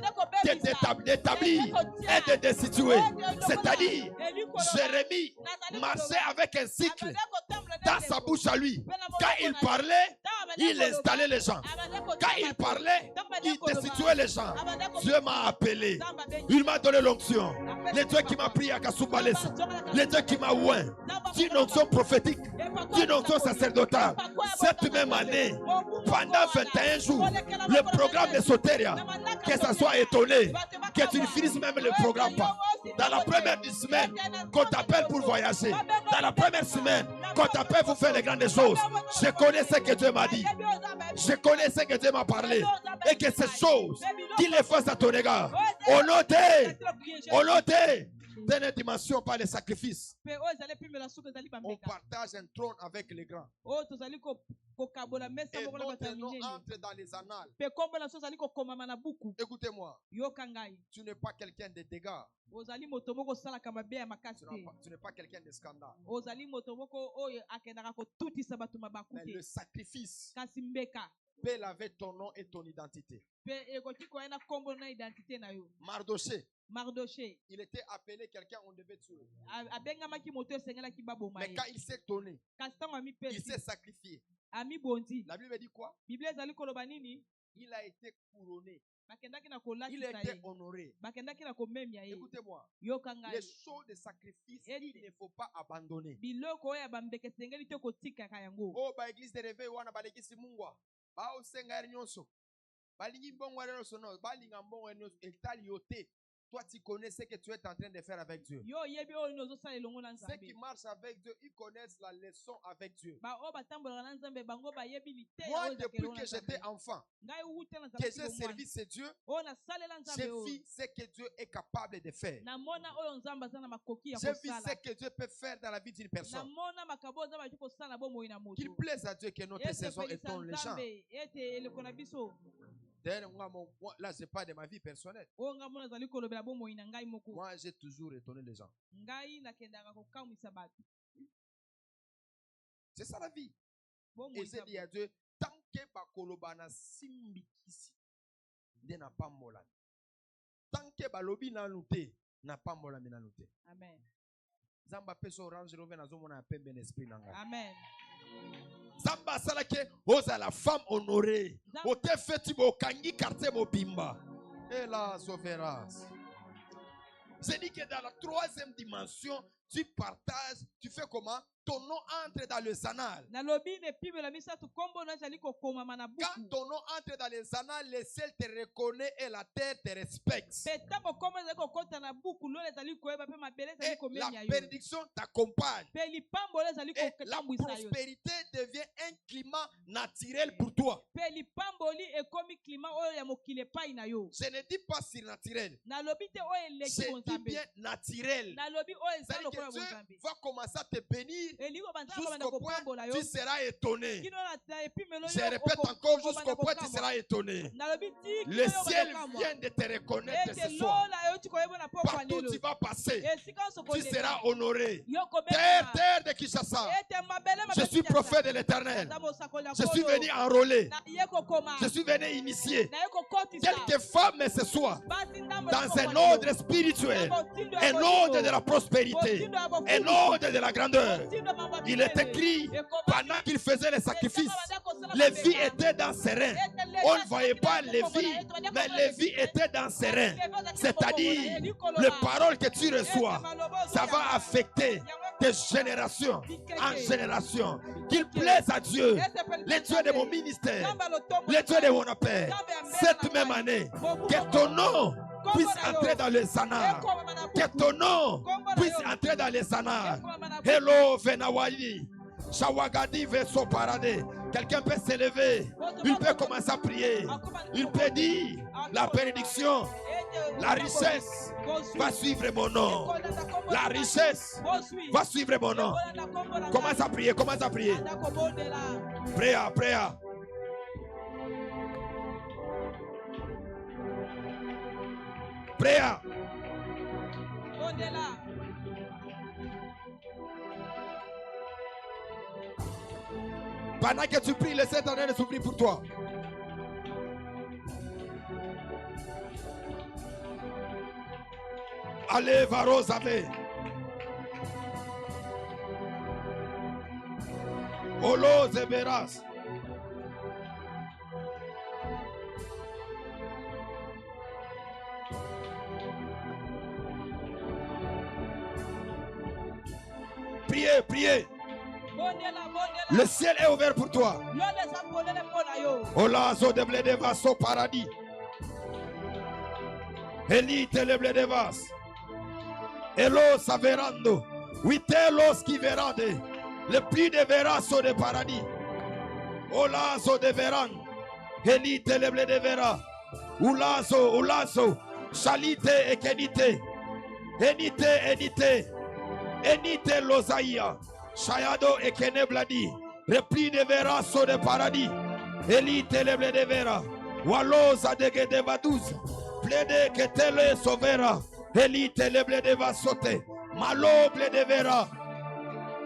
d'établir et de destituer. C'est-à-dire, Jérémie marchait avec un cycle dans sa bouche à lui. Quand il parlait, il installait les gens. Quand il parlait, il destituait les gens. Dieu m'a appelé. Il m'a donné l'onction. Le Dieu qui m'a pris à Kasumbalès. Le Dieu qui m'a oint. D'une onction prophétique. D'une onction sacerdotale. Cette même année, pendant 21 jours, le programme de Soteria, que ça soit étonné, que tu ne finisses même le programme pas. Dans la première semaine, qu'on t'appelle pour voyager. Dans la première semaine, qu'on t'appelle pour faire les grandes choses. Je connais ce que Dieu m'a dit. Je connais ce que Dieu m'a parlé. Et que ces choses, qu'il les fasse à ton égard. Honorez, donne une dimension par les sacrifices. On partage un trône avec les grands. Et notre nom entre dans les annales. Écoutez-moi. Tu n'es pas quelqu'un de dégâts. Tu n'es pas quelqu'un de scandale. Mais le sacrifice peut laver ton nom et ton identité. Mardoché, il était appelé quelqu'un on devait tuer. Mais quand il s'est donné, il s'est sacrifié. La Bible dit quoi? Il a été couronné. Il a été honoré. Écoutez-moi, les choses de sacrifice, il ne faut pas abandonner. Oh, bah église de réveil, wana balekisi mungwa. Ba osenga nyonso. Balingi mbongwa nyonso no, balinga mbongwa nyonso etali yote. Toi, tu connais ce que tu es en train de faire avec Dieu. Ceux qui marchent avec Dieu, ils connaissent la leçon avec Dieu. Moi, depuis que j'étais enfant, que j'ai servi ce Dieu, j'ai vu ce que Dieu est capable de faire. J'ai vu ce que Dieu peut faire dans la vie d'une personne. Qu'il plaise à Dieu que notre saison étonne les gens. Là, je parle de ma vie personnelle. Moi, j'ai toujours étonné les gens. C'est ça la vie. Et j'ai dit à Dieu, tant que bakolobana simbikisi, de n'a pas molan. Tant que balobi na luté, n'a pas molan na luté. Amen. Zamba peso Range Rover nazomona pembe n'esprit nanga. Amen. Zamba salake oza la femme honorée. Ote feti bo kangi quartier mobimba. Et la sauveras. C'est dit que dans la troisième dimension, tu partages, tu fais comment? Ton nom entre dans les annales. Quand ton nom entre dans les annales, le ciel te reconnaît et la terre te respecte. Et la bénédiction t'accompagne. Et la prospérité devient un climat naturel pour toi. Je ne dis pas surnaturel. Je dis bien naturel. C'est-à-dire que Dieu va commencer à te bénir jusqu'au point tu seras étonné. Je répète encore, jusqu'au point tu seras étonné. Le ciel vient de te reconnaître ce soir. Partout tu vas passer, tu seras honoré. Terre de Kinshasa, je suis prophète de l'Éternel. Je suis venu enrôler. Je suis venu initier quelques femmes ce soir dans un ordre spirituel, un ordre de la prospérité, un ordre de la grandeur. Il est écrit, pendant qu'il faisait les sacrifices, les vies étaient dans ses reins. On ne voyait pas les vies, mais les vies étaient dans ses reins. C'est-à-dire, les paroles que tu reçois, ça va affecter de génération en génération. Qu'il plaise à Dieu, le Dieu de mon ministère, le Dieu de mon appel, cette même année, que ton nom puisse entrer dans les annales. Que ton nom puisse entrer dans les annales. Hello, Venawali. Shawagadi Veso Paradé. Quelqu'un peut s'élever. Il peut commencer à prier. Il peut dire la bénédiction, la richesse va suivre mon nom. La richesse va suivre mon nom. Commence à prier, commence à prier. Prière, prière. Prière. Pendant que tu pries, le Seigneur de s'ouvrir pour toi. Allez, Varos, allez. Olo Zeberas. Priez, priez. Le ciel est ouvert pour toi. Olazo de Bledevas au paradis. Elite le Bledevas. Elo saverando. Huitelos qui verande. Le prix de verasso de paradis. Olazo de veran. Elite le Bledevera. Ulazo, ulazo. Chalite et kenite. Enite, enite. Enite losaïa. Shayado et Kenebladi, repli de verasso de paradis, Elite leble de vera, Waloza de Gedevaduz, Plede que tele sovera, Elite leble de vasote, Maloble de vera.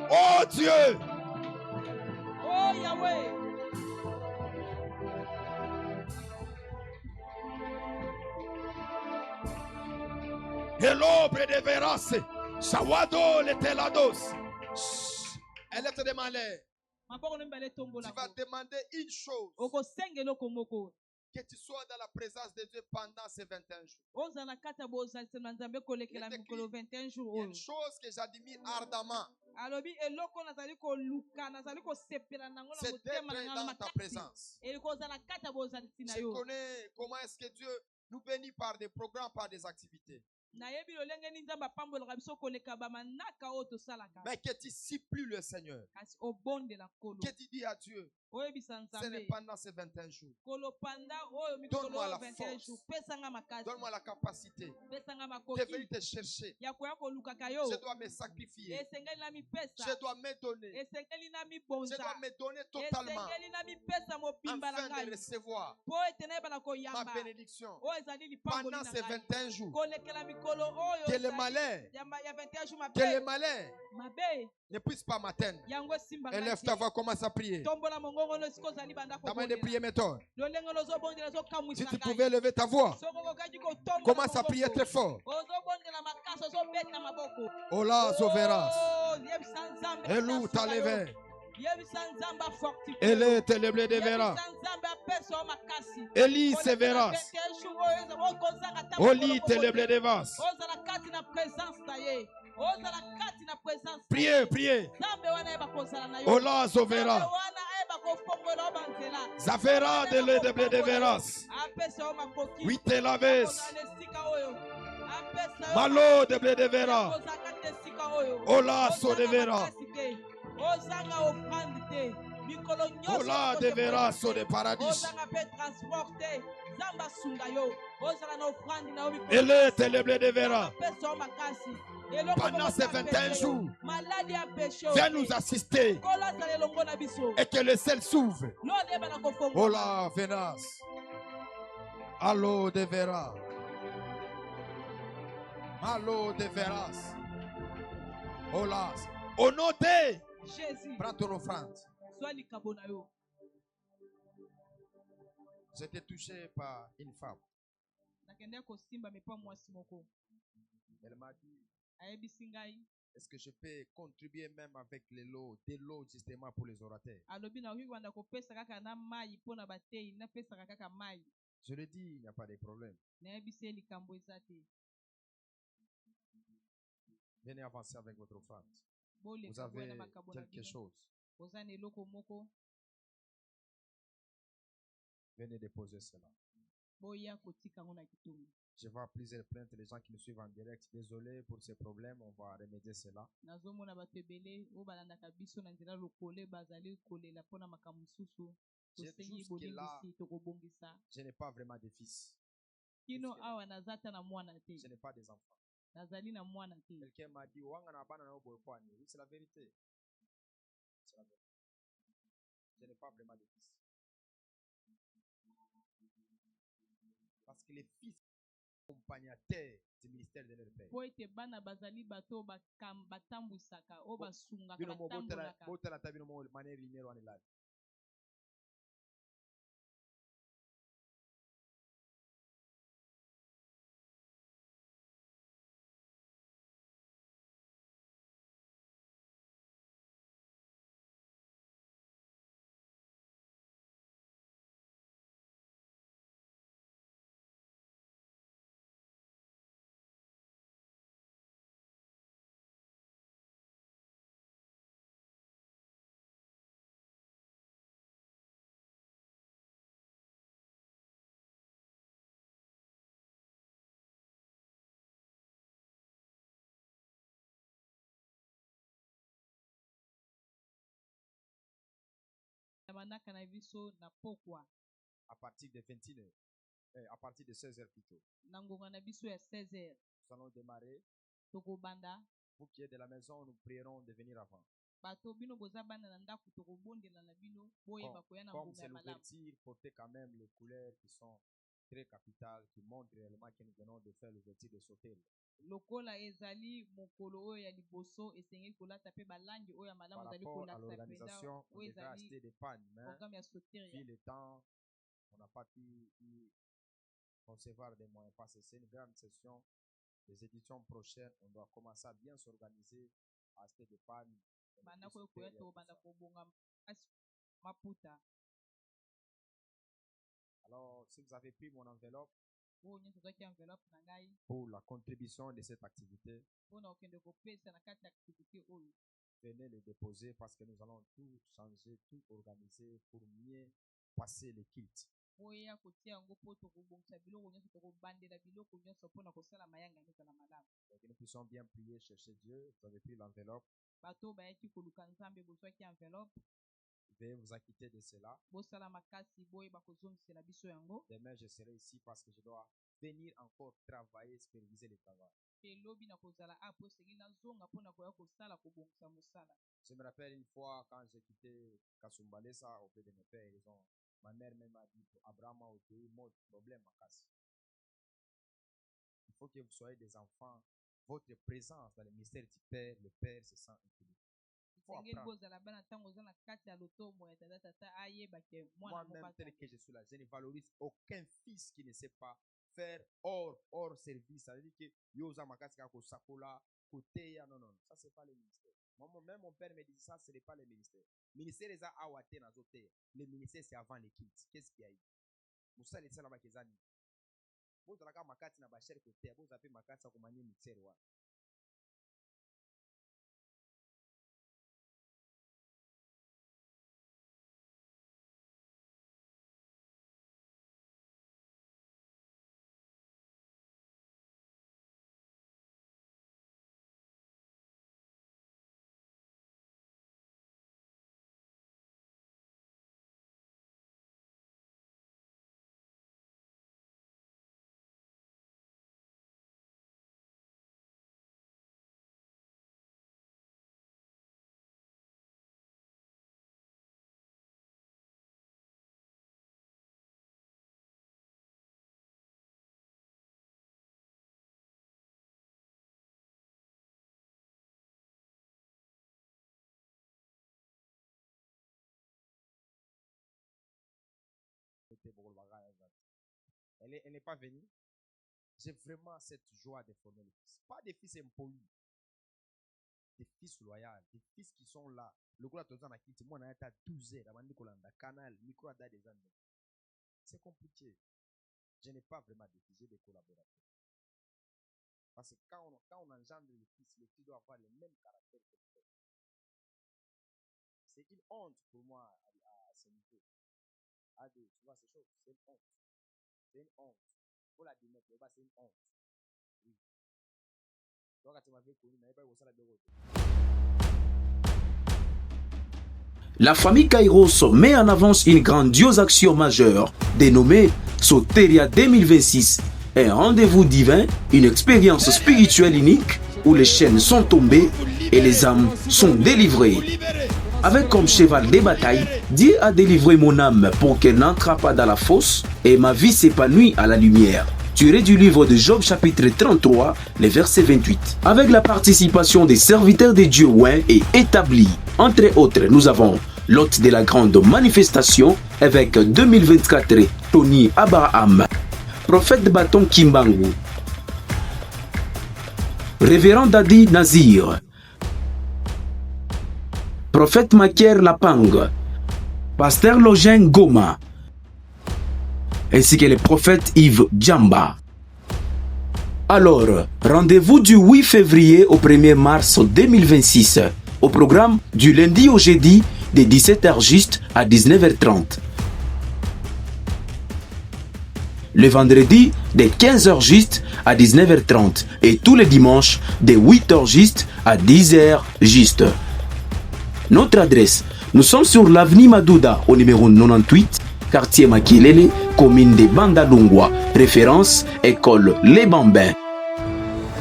Oh Dieu! Oh Yahweh! Elobre de verasse, Shawado le telados. Elle te demande. Tu vas demander une chose. Que tu sois dans la présence de Dieu pendant ces 21 jours. Il y a une chose que j'admire ardemment. C'est d'être dans ta présence. Je connais comment est-ce que Dieu nous bénit par des programmes, par des activités. Mais que tu supplie le Seigneur. Que tu dis à Dieu. Ce n'est pas pendant ces 21 jours. Donne-moi la force. Donne-moi la capacité de venir te chercher. Je dois me sacrifier. Je dois me donner. Je dois me donner totalement afin de recevoir ma bénédiction pendant ces 21 jours. Que le malheur ne puisse pas m'atteindre. yango esimba ngai Élève te. ta voix, commence à prier. Tombola mongongo no siko ozali banda Ta main de kobondela. prier maintenant. Lolenge lozobondela Si ozokamwisa tu ngai. pouvais lever ta voix, Soko okokaki kotombola commence à mongongo. prier très fort. Ozobondela makasi ozobeta maboko. Ola Zoveras. Oh, yebisa Nzambe Elou asasunga yo. Taleve. Yebisa Nzambe afortifie yo. Ele Teleble de Vera. Yebisa Nzambe apesa yo makasi. Eli Koleka na Severas. pete eshu oyo eza- okozanga ntango Oli koloko Teleble de Vas. ozala kati na présence na ye. Ozala kati na présence na Priez, ye. priez. Nzambe wana ayeba kozala na yo. Ola Nzambe Zovera. wana ayeba kofongola yo banzela. Zavera de le Deble de Veras. Apesa yo makoki. Witelaves. Kozala na esika oyo. Apesa yo Malo Deble de Vera. kozala kati na esika oyo. Ola Ozanga Sodevera. makasi te. Ozanga offrande te. Mikolo nyonso Ola ya de kote Vera kote so te. de paradis. Ozanga mpe transport te. Nzambe asunga yo. Ozala na offrande na yo mikolo Ele nyonso. Teleble de Vera. Apesa yo makasi. Eloko Pendant moko ces te 21 apesa yo. jours, Maladi apeshe yo viens te. nous assister Nkolo azala elongo na biso. et que le ciel s'ouvre. Lord yeba na kofongola. Ola Venas. Allo de Vera. Malo de Veras. Ola. Au nom de. Jésus, Prends ton offrande. sois likabo na yo. J'étais touché par une femme. Nakende kosimba mepa mwasi moko. Elle m'a dit, Ayebisi ngai. est-ce que je peux contribuer même avec les lots, des lots justement pour les orateurs? Alobi na okoki kwanda kopesa kaka na mai mpo na bateyi napesaka kaka mai. Je lui dis, il n'y a pas de problème. Nayebisi ye likambo eza te. Venez avancer avec votre offrande. Vous Boleka boya na avez makambo na quelque bino. chose. Oza na eloko moko. Venez déposer cela. Boya kotika ngo na kitungi. Je vois plusieurs plaintes, les gens qui nous suivent en direct. Désolé pour ces problèmes, on va remédier cela. Nazomona bato ebele oyo balandaka biso na nzela lokole bazali kolela mpo na makambo mosusu. Tosengi bolimbisi tokobongisa. Je n'ai pas vraiment de fils. Kino awa naza ta na mwana te. Je n'ai pas des enfants. Nazali na mwana te. Quelqu'un m'a dit, Wanga na bana na boy kwani. Oui, c'est la vérité. C'est la vérité. Je n'ai pas vraiment de fils. Parce que les fils sont accompagnateurs du ministère de leur père. Po ete bana bazali bato batambwisaka oyo basungaka Bino mo batambolaka. botela ta bino mo maneri linero ane lali. Manaka na biso na pokwa. À partir de 21h. À partir de 16h plutôt. Na ngonga na biso ya 16h. Nous allons démarrer. Tokobanda. Vous qui êtes de la maison, nous prierons de venir avant. Bato bino boza banda na ndako tokobondela na bino boyeba koya na Comme ngoma c'est ya malamu. l'ouverture, portez quand même les couleurs qui sont très capitales, qui montrent réellement que nous venons de faire l'ouverture de Sotel. Lokola ezali mokolo oyo ya liboso esengeli kolata pe balangi oyo ya malamu Par ezali rapport à kolata l'organisation, on oyo devrait ezali acheter des pannes, mais programme ya soteria. vu le temps, on n'a pas pu y concevoir des moyens parce que c'est une grande session. Les éditions prochaines, on doit commencer à bien s'organiser, à acheter des pannes. Banda koyo koya to banda kobonga maputa. Alors, si vous avez pris mon enveloppe Oyo nyonso zaki enveloppe na ngai pour la contribution de cette activité, mpona okende kopesa na kati ya activité oyo. venez le déposer parce que nous allons tout changer, tout organiser pour mieux passer les kits. Oya kotia yango mpo tokobongisa biloko nyonso tokobandela biloko nyonso mpona kosala mayanga ezala malamu. Donc, nous puissions bien prier, chercher Dieu. Vous avez pris l'enveloppe. Bato bayaki koluka nzambe bozwaki enveloppe. Veuillez vous acquitter de cela. Bosala makasi boyeba kozongisela biso yango. Demain, je serai ici parce que je dois venir encore travailler, superviser le travail. Elobi na kozala apo esengeli nazonga mpona koya kosala kobongisa mosala. Je me rappelle une fois quand j'ai quitté Kasumbalesa auprès de mes pères, ma mère même m'a dit Abraham a eu mot problème à casse. Il faut que vous soyez des enfants votre présence dans le mystère du Père, le Père se sent intimidé. Moi-même, tel que je suis là, je ne valorise aucun fils qui ne sait pas faire hors service. Ça veut dire que Yosa Makaska Kosakola, Koteya, non, non, ça c'est pas le ministère. Même mon père me dit ça, ce n'est pas le ministère. Le ministère est à Awate Nazote. Le ministère c'est avant les kids. Qu'est-ce qu'il y a eu? Moussa les salama kezani. Vous avez makati na bachère côté, vous avez makati sa komanie mixer wa. Elle n'est pas venue. J'ai vraiment cette joie de former les fils. Pas des fils impolis. Des fils loyaux. Des fils qui sont là. Le gars a à quitter. Moi, on a été à 12 heures. Avant Nicolas, canal, micro à des années. C'est compliqué. Je n'ai pas vraiment de fils. J'ai des collaborateurs. Parce que quand on engendre les fils doit avoir le même caractère que le père. C'est une honte pour moi à ce niveau. Tu vois ces choses, c'est une honte. C'est une honte. Pour la démettre, c'est une honte. Oui. Donc, quand tu m'avais connu, n'avais pas eu ça la déroute. La famille Kairos met en avance une grandiose action majeure dénommée Soteria 2026. Un rendez-vous divin, une expérience spirituelle unique où les chaînes sont tombées et les âmes sont délivrées. Avec comme cheval des batailles, Dieu a délivré mon âme pour qu'elle n'entre pas dans la fosse et ma vie s'épanouit à la lumière. Tiré du livre de Job chapitre 33, les versets 28. Avec la participation des serviteurs de Dieu ouins et établis. Entre autres, nous avons l'hôte de la grande manifestation, évêque 2024 Tony Abraham, prophète Bâton Kimbangu, révérend Dadi Nazir, prophète Makier Lapang, pasteur Login Goma, ainsi que le prophète Yves Djamba. Alors, rendez-vous du 8 février au 1er mars 2026, au programme du lundi au jeudi de 17h juste à 19h30. Le vendredi de 15h juste à 19h30 et tous les dimanches de 8h juste à 10h juste. Notre adresse, nous sommes sur l'avenue Madouda au numéro 98, quartier Makilele, commune de Bandalungwa, référence école Les Bambins.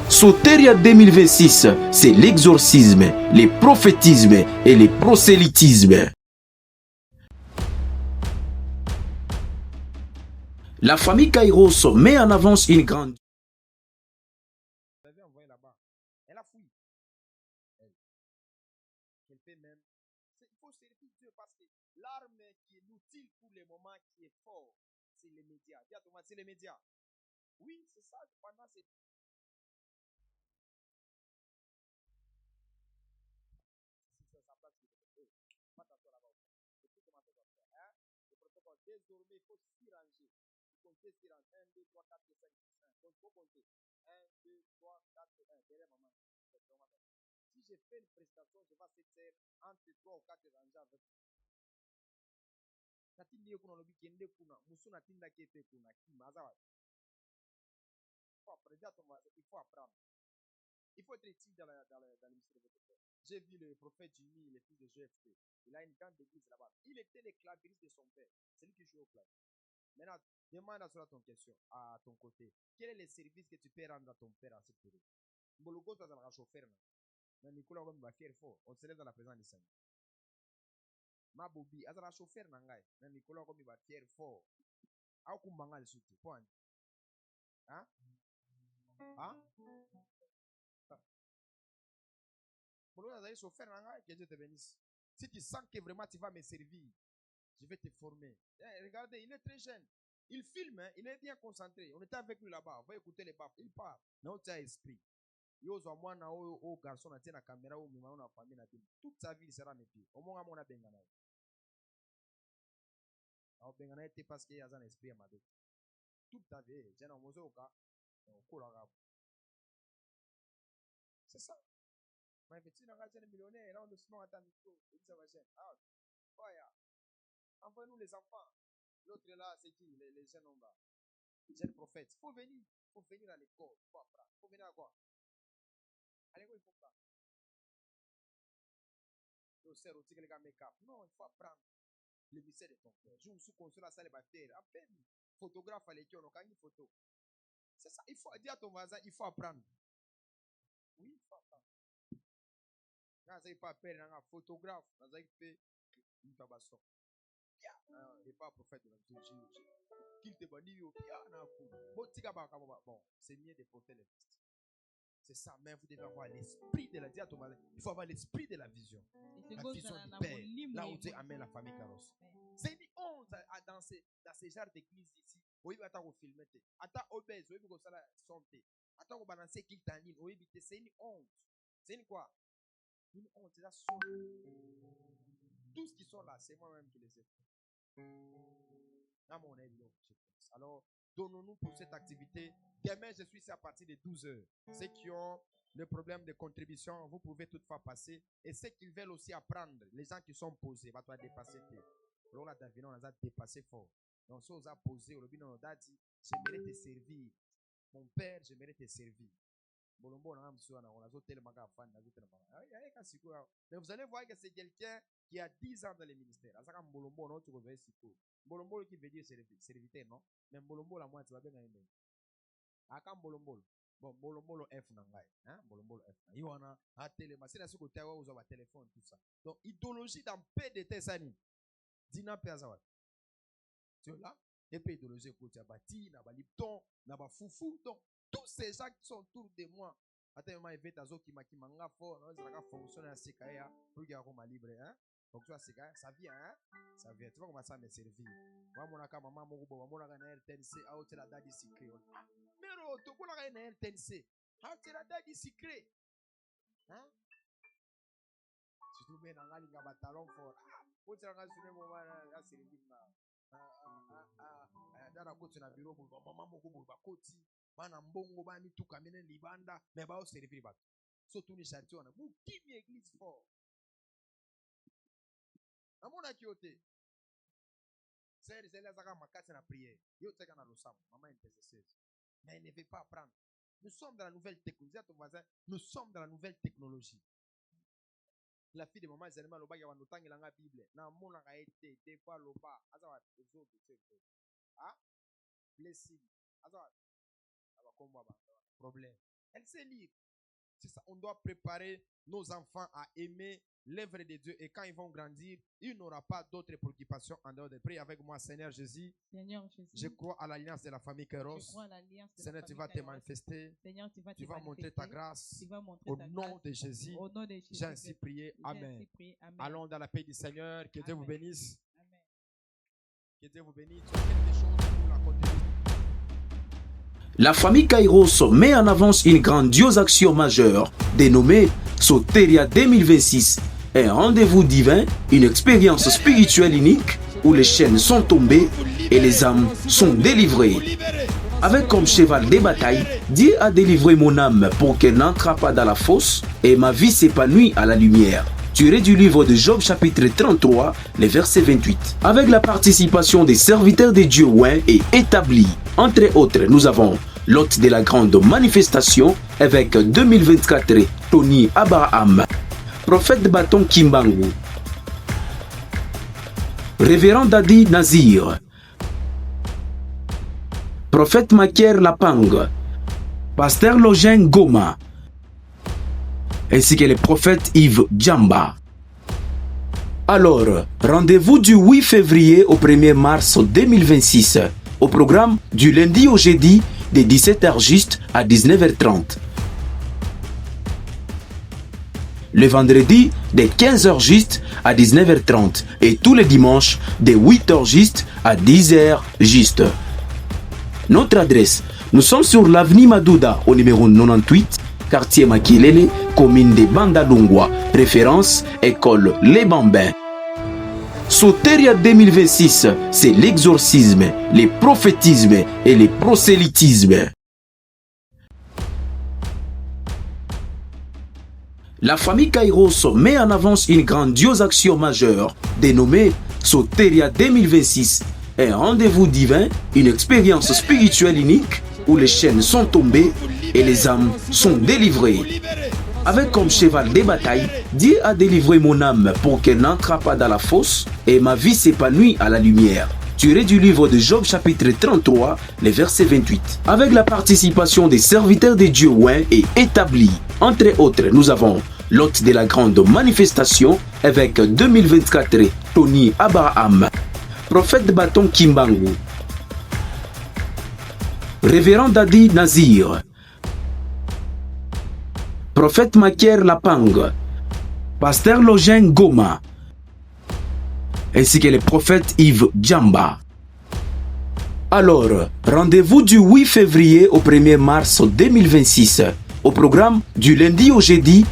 Soteria 2026, c'est l'exorcisme, les prophétismes et les prosélytismes. La famille Kairos met en avance une grande... Vous avez envoyé là-bas. Elle a fouillé. Elle fait même. Il faut servir Dieu parce que l'arme qui est utile pour le moment, qui est fort, c'est les médias. Dis à Thomas, c'est les médias. Oui, c'est ça. Pendant ces... Désormais, il faut s'y ranger. Vous comptez s'y ranger. 1, 2, 3, 4, 5, 6, 5. Il faut compter. 1, 2, 3, 4, 1. Derrière maman. Si j'ai fait une prestation, je vais faire entre 3 ou 4 rangées avec vous. Il faut apprendre. Il faut être utile dans le ministère de votre père. J'ai vu le prophète Jimmy, le fils de GFT. Il a une grande église là-bas. Il était le clavieriste de son père. C'est lui qui joue au clavier. Maintenant, demande à cela ton question, à ton côté. Quel est le service que tu peux rendre à ton père en cette période? Mbologo, tu as un chauffeur. Mais Nicolas, on va faire fort. On se lève dans la présence du Seigneur. Ma bobi, tu as un chauffeur. Mais Nicolas, on va faire fort. Au kumbanga le soutien. Point. Hein? Hein? Que Dieu te bénisse. Si tu sens que vraiment tu vas me servir, je vais te former. Regardez, il est très jeune. Il filme, hein, il est bien concentré. On était avec lui là-bas. On va écouter les baffes. Il parle. Non, tu as esprit. Garçon, la caméra, toute sa vie, il sera mes pieds. Au moins, on a bengana. Alors, bengana était parce qu'il y a un esprit à ma bête. Toute ta vie, j'ai un mozo au cas. C'est ça. Mais petit, on a un millionnaire. Là, on est souvent à ta micro. Il dit ça va gêner. Ah, voilà. Envoyez-nous les enfants. L'autre là, c'est qui? Les jeunes hommes là. Les jeunes prophètes. Il faut venir. Il faut venir à l'école. Il faut apprendre. Il faut venir à quoi? À l'école, il faut pas. Le cerveau, tu sais, make-up. Non, il faut apprendre le mystère de ton cœur. Je suis console à ça, les bactéries. À peine. Photographe à l'école, on a une photo. C'est ça. Il faut dire à ton voisin, il faut apprendre. Oui, il faut apprendre. Quand vous n'avez pas peur, un photographe, vous avez fait une tabasson. Il n'est pas prophète de la Jésus. Qu'il te bandit au pied. Bon, c'est mieux de porter les vestes. C'est ça, mais vous devez avoir l'esprit de la vie. Il faut avoir l'esprit de la vision. La vision du Père. Là où tu amènes la famille Carros. C'est une honte dans ces genres d'église ici. Oui, attends, on filme. Attends, obèse. Oui, vous avez santé. Attends, on balance qu'il t'anime. Oui, c'est une honte. C'est une quoi? Une honte. C'est la sonde. Tous qui sont là, c'est moi-même qui les ai fait. À mon avis, je pense. Alors, donnons-nous pour cette activité. Demain, je suis ici à partir de 12h. Ceux qui ont le problème de contribution, vous pouvez toutefois passer. Et ceux qui veulent aussi apprendre, les gens qui sont posés, va toi dépasser. On a dépassé fort. Donc, si on a posé, on a dit, j'aimerais te servir. Mon père, j'aimerais te servir. Mais vous allez voir que c'est quelqu'un qui a 10 ans dans le ministère. Bolombo qui veut dire serviteur, non? Mais Bolombo la moitié va bien aimer. Akam Bolombo. Bon, Bolombo F nangai. Hein? Bolombo F. Il y a un téléphone. C'est là ce côté où vous avez un téléphone, tout ça. Donc, idéologie dans PDT Sani. Dina Piazawat. Tu es là? Et puis idéologie côté Abati, Naba Lipton, Naba Foufou. Donc, tous ces gens qui sont autour de moi. Attends, il fait Azo qui m'a fort. Ça fonctionne à Sekaya. Pour qu'il y ait un libre. Hein? Donc, tu vois, ça vient, hein? Ça vient. Tu vois comment ça me servir. Moi, mon akama, maman, mon akama, RTNC, ah, tu l'as dit secret. Mais non, tu connais un RTNC. Ah, tu l'as dit secret. Hein? Si tu mets dans la talon fort. Ah, tu l'as dit mon là, c'est le là. Dans la côte, na bureau, maman, mon goût, bakoti. Mana mbongo, bani, tout kamene, libanda, mais bah, au servir, bat. Surtout les châteaux, on a beaucoup d'église fort. À mon acquitté, c'est les gens qui ont prié. Ils ont été dans le sang. Maman intercesseuse. Mais elle ne veut pas apprendre. Nous sommes dans la nouvelle technologie. Ton voisin, nous sommes dans la nouvelle technologie. La fille de maman, elle m'a dit qu'il y a un temps dans la Bible. Dans mon a été des fois le bas. Ah, blessing. Problème. Elle sait lire. C'est ça. On doit préparer nos enfants à aimer l'œuvre de Dieu. Et quand ils vont grandir, il n'aura pas d'autres préoccupations en dehors de prier avec moi, Seigneur Jésus. Seigneur Jésus. Je crois à l'alliance de la famille Kéros. Seigneur, tu vas te manifester. Seigneur, tu vas montrer ta grâce. Au nom de Jésus. J'ai ainsi prié. Amen. Allons dans la paix du Seigneur. Que Dieu vous bénisse. Amen. Que Dieu vous bénisse. Tu as quelque chose pour la contribution. La famille Kairos met en avance une grandiose action majeure dénommée Soteria 2026. Un rendez-vous divin, une expérience spirituelle unique où les chaînes sont tombées et les âmes sont délivrées. Avec comme cheval des batailles, Dieu a délivré mon âme pour qu'elle n'entre pas dans la fosse et ma vie s'épanouit à la lumière. Tiré du livre de Job chapitre 33, les versets 28. Avec la participation des serviteurs de Dieu oints et établis. Entre autres, nous avons l'hôte de la grande manifestation, évêque 2024 Tony Abraham, prophète Bâton Kimbangu, révérend Dadi Nazir, prophète Makier Lapang, pasteur Login Goma, ainsi que le prophète Yves Djamba. Alors, rendez-vous du 8 février au 1er mars 2026, au programme du lundi au jeudi, de 17h juste à 19h30. le vendredi de 15h juste à 19h30 et tous les dimanches de 8h juste à 10h juste. Notre adresse, nous sommes sur l'avenue Madouda au numéro 98, quartier Makelele, commune de Bandalungwa, référence école Les Bambins. Soteria 2026, c'est l'exorcisme, le prophétisme et le prosélytisme. La famille Kairos met en avance une grandiose action majeure dénommée Soteria 2026. Un rendez-vous divin, une expérience spirituelle unique où les chaînes sont tombées et les âmes sont délivrées. Avec comme cheval de bataille, Dieu a délivré mon âme pour qu'elle n'entre pas dans la fosse et ma vie s'épanouit à la lumière. Tiré du livre de Job chapitre 33, les versets 28. Avec la participation des serviteurs de Dieu oints et établis. Entre autres, nous avons l'hôte de la grande manifestation, évêque 2024, Tony Abraham, prophète Bâton Kimbangu, révérend Dadi Nazir, prophète Makier Lapang, pasteur Login Goma, ainsi que le prophète Yves Djamba. Alors, rendez-vous du 8 février au 1er mars 2026, au programme du lundi au jeudi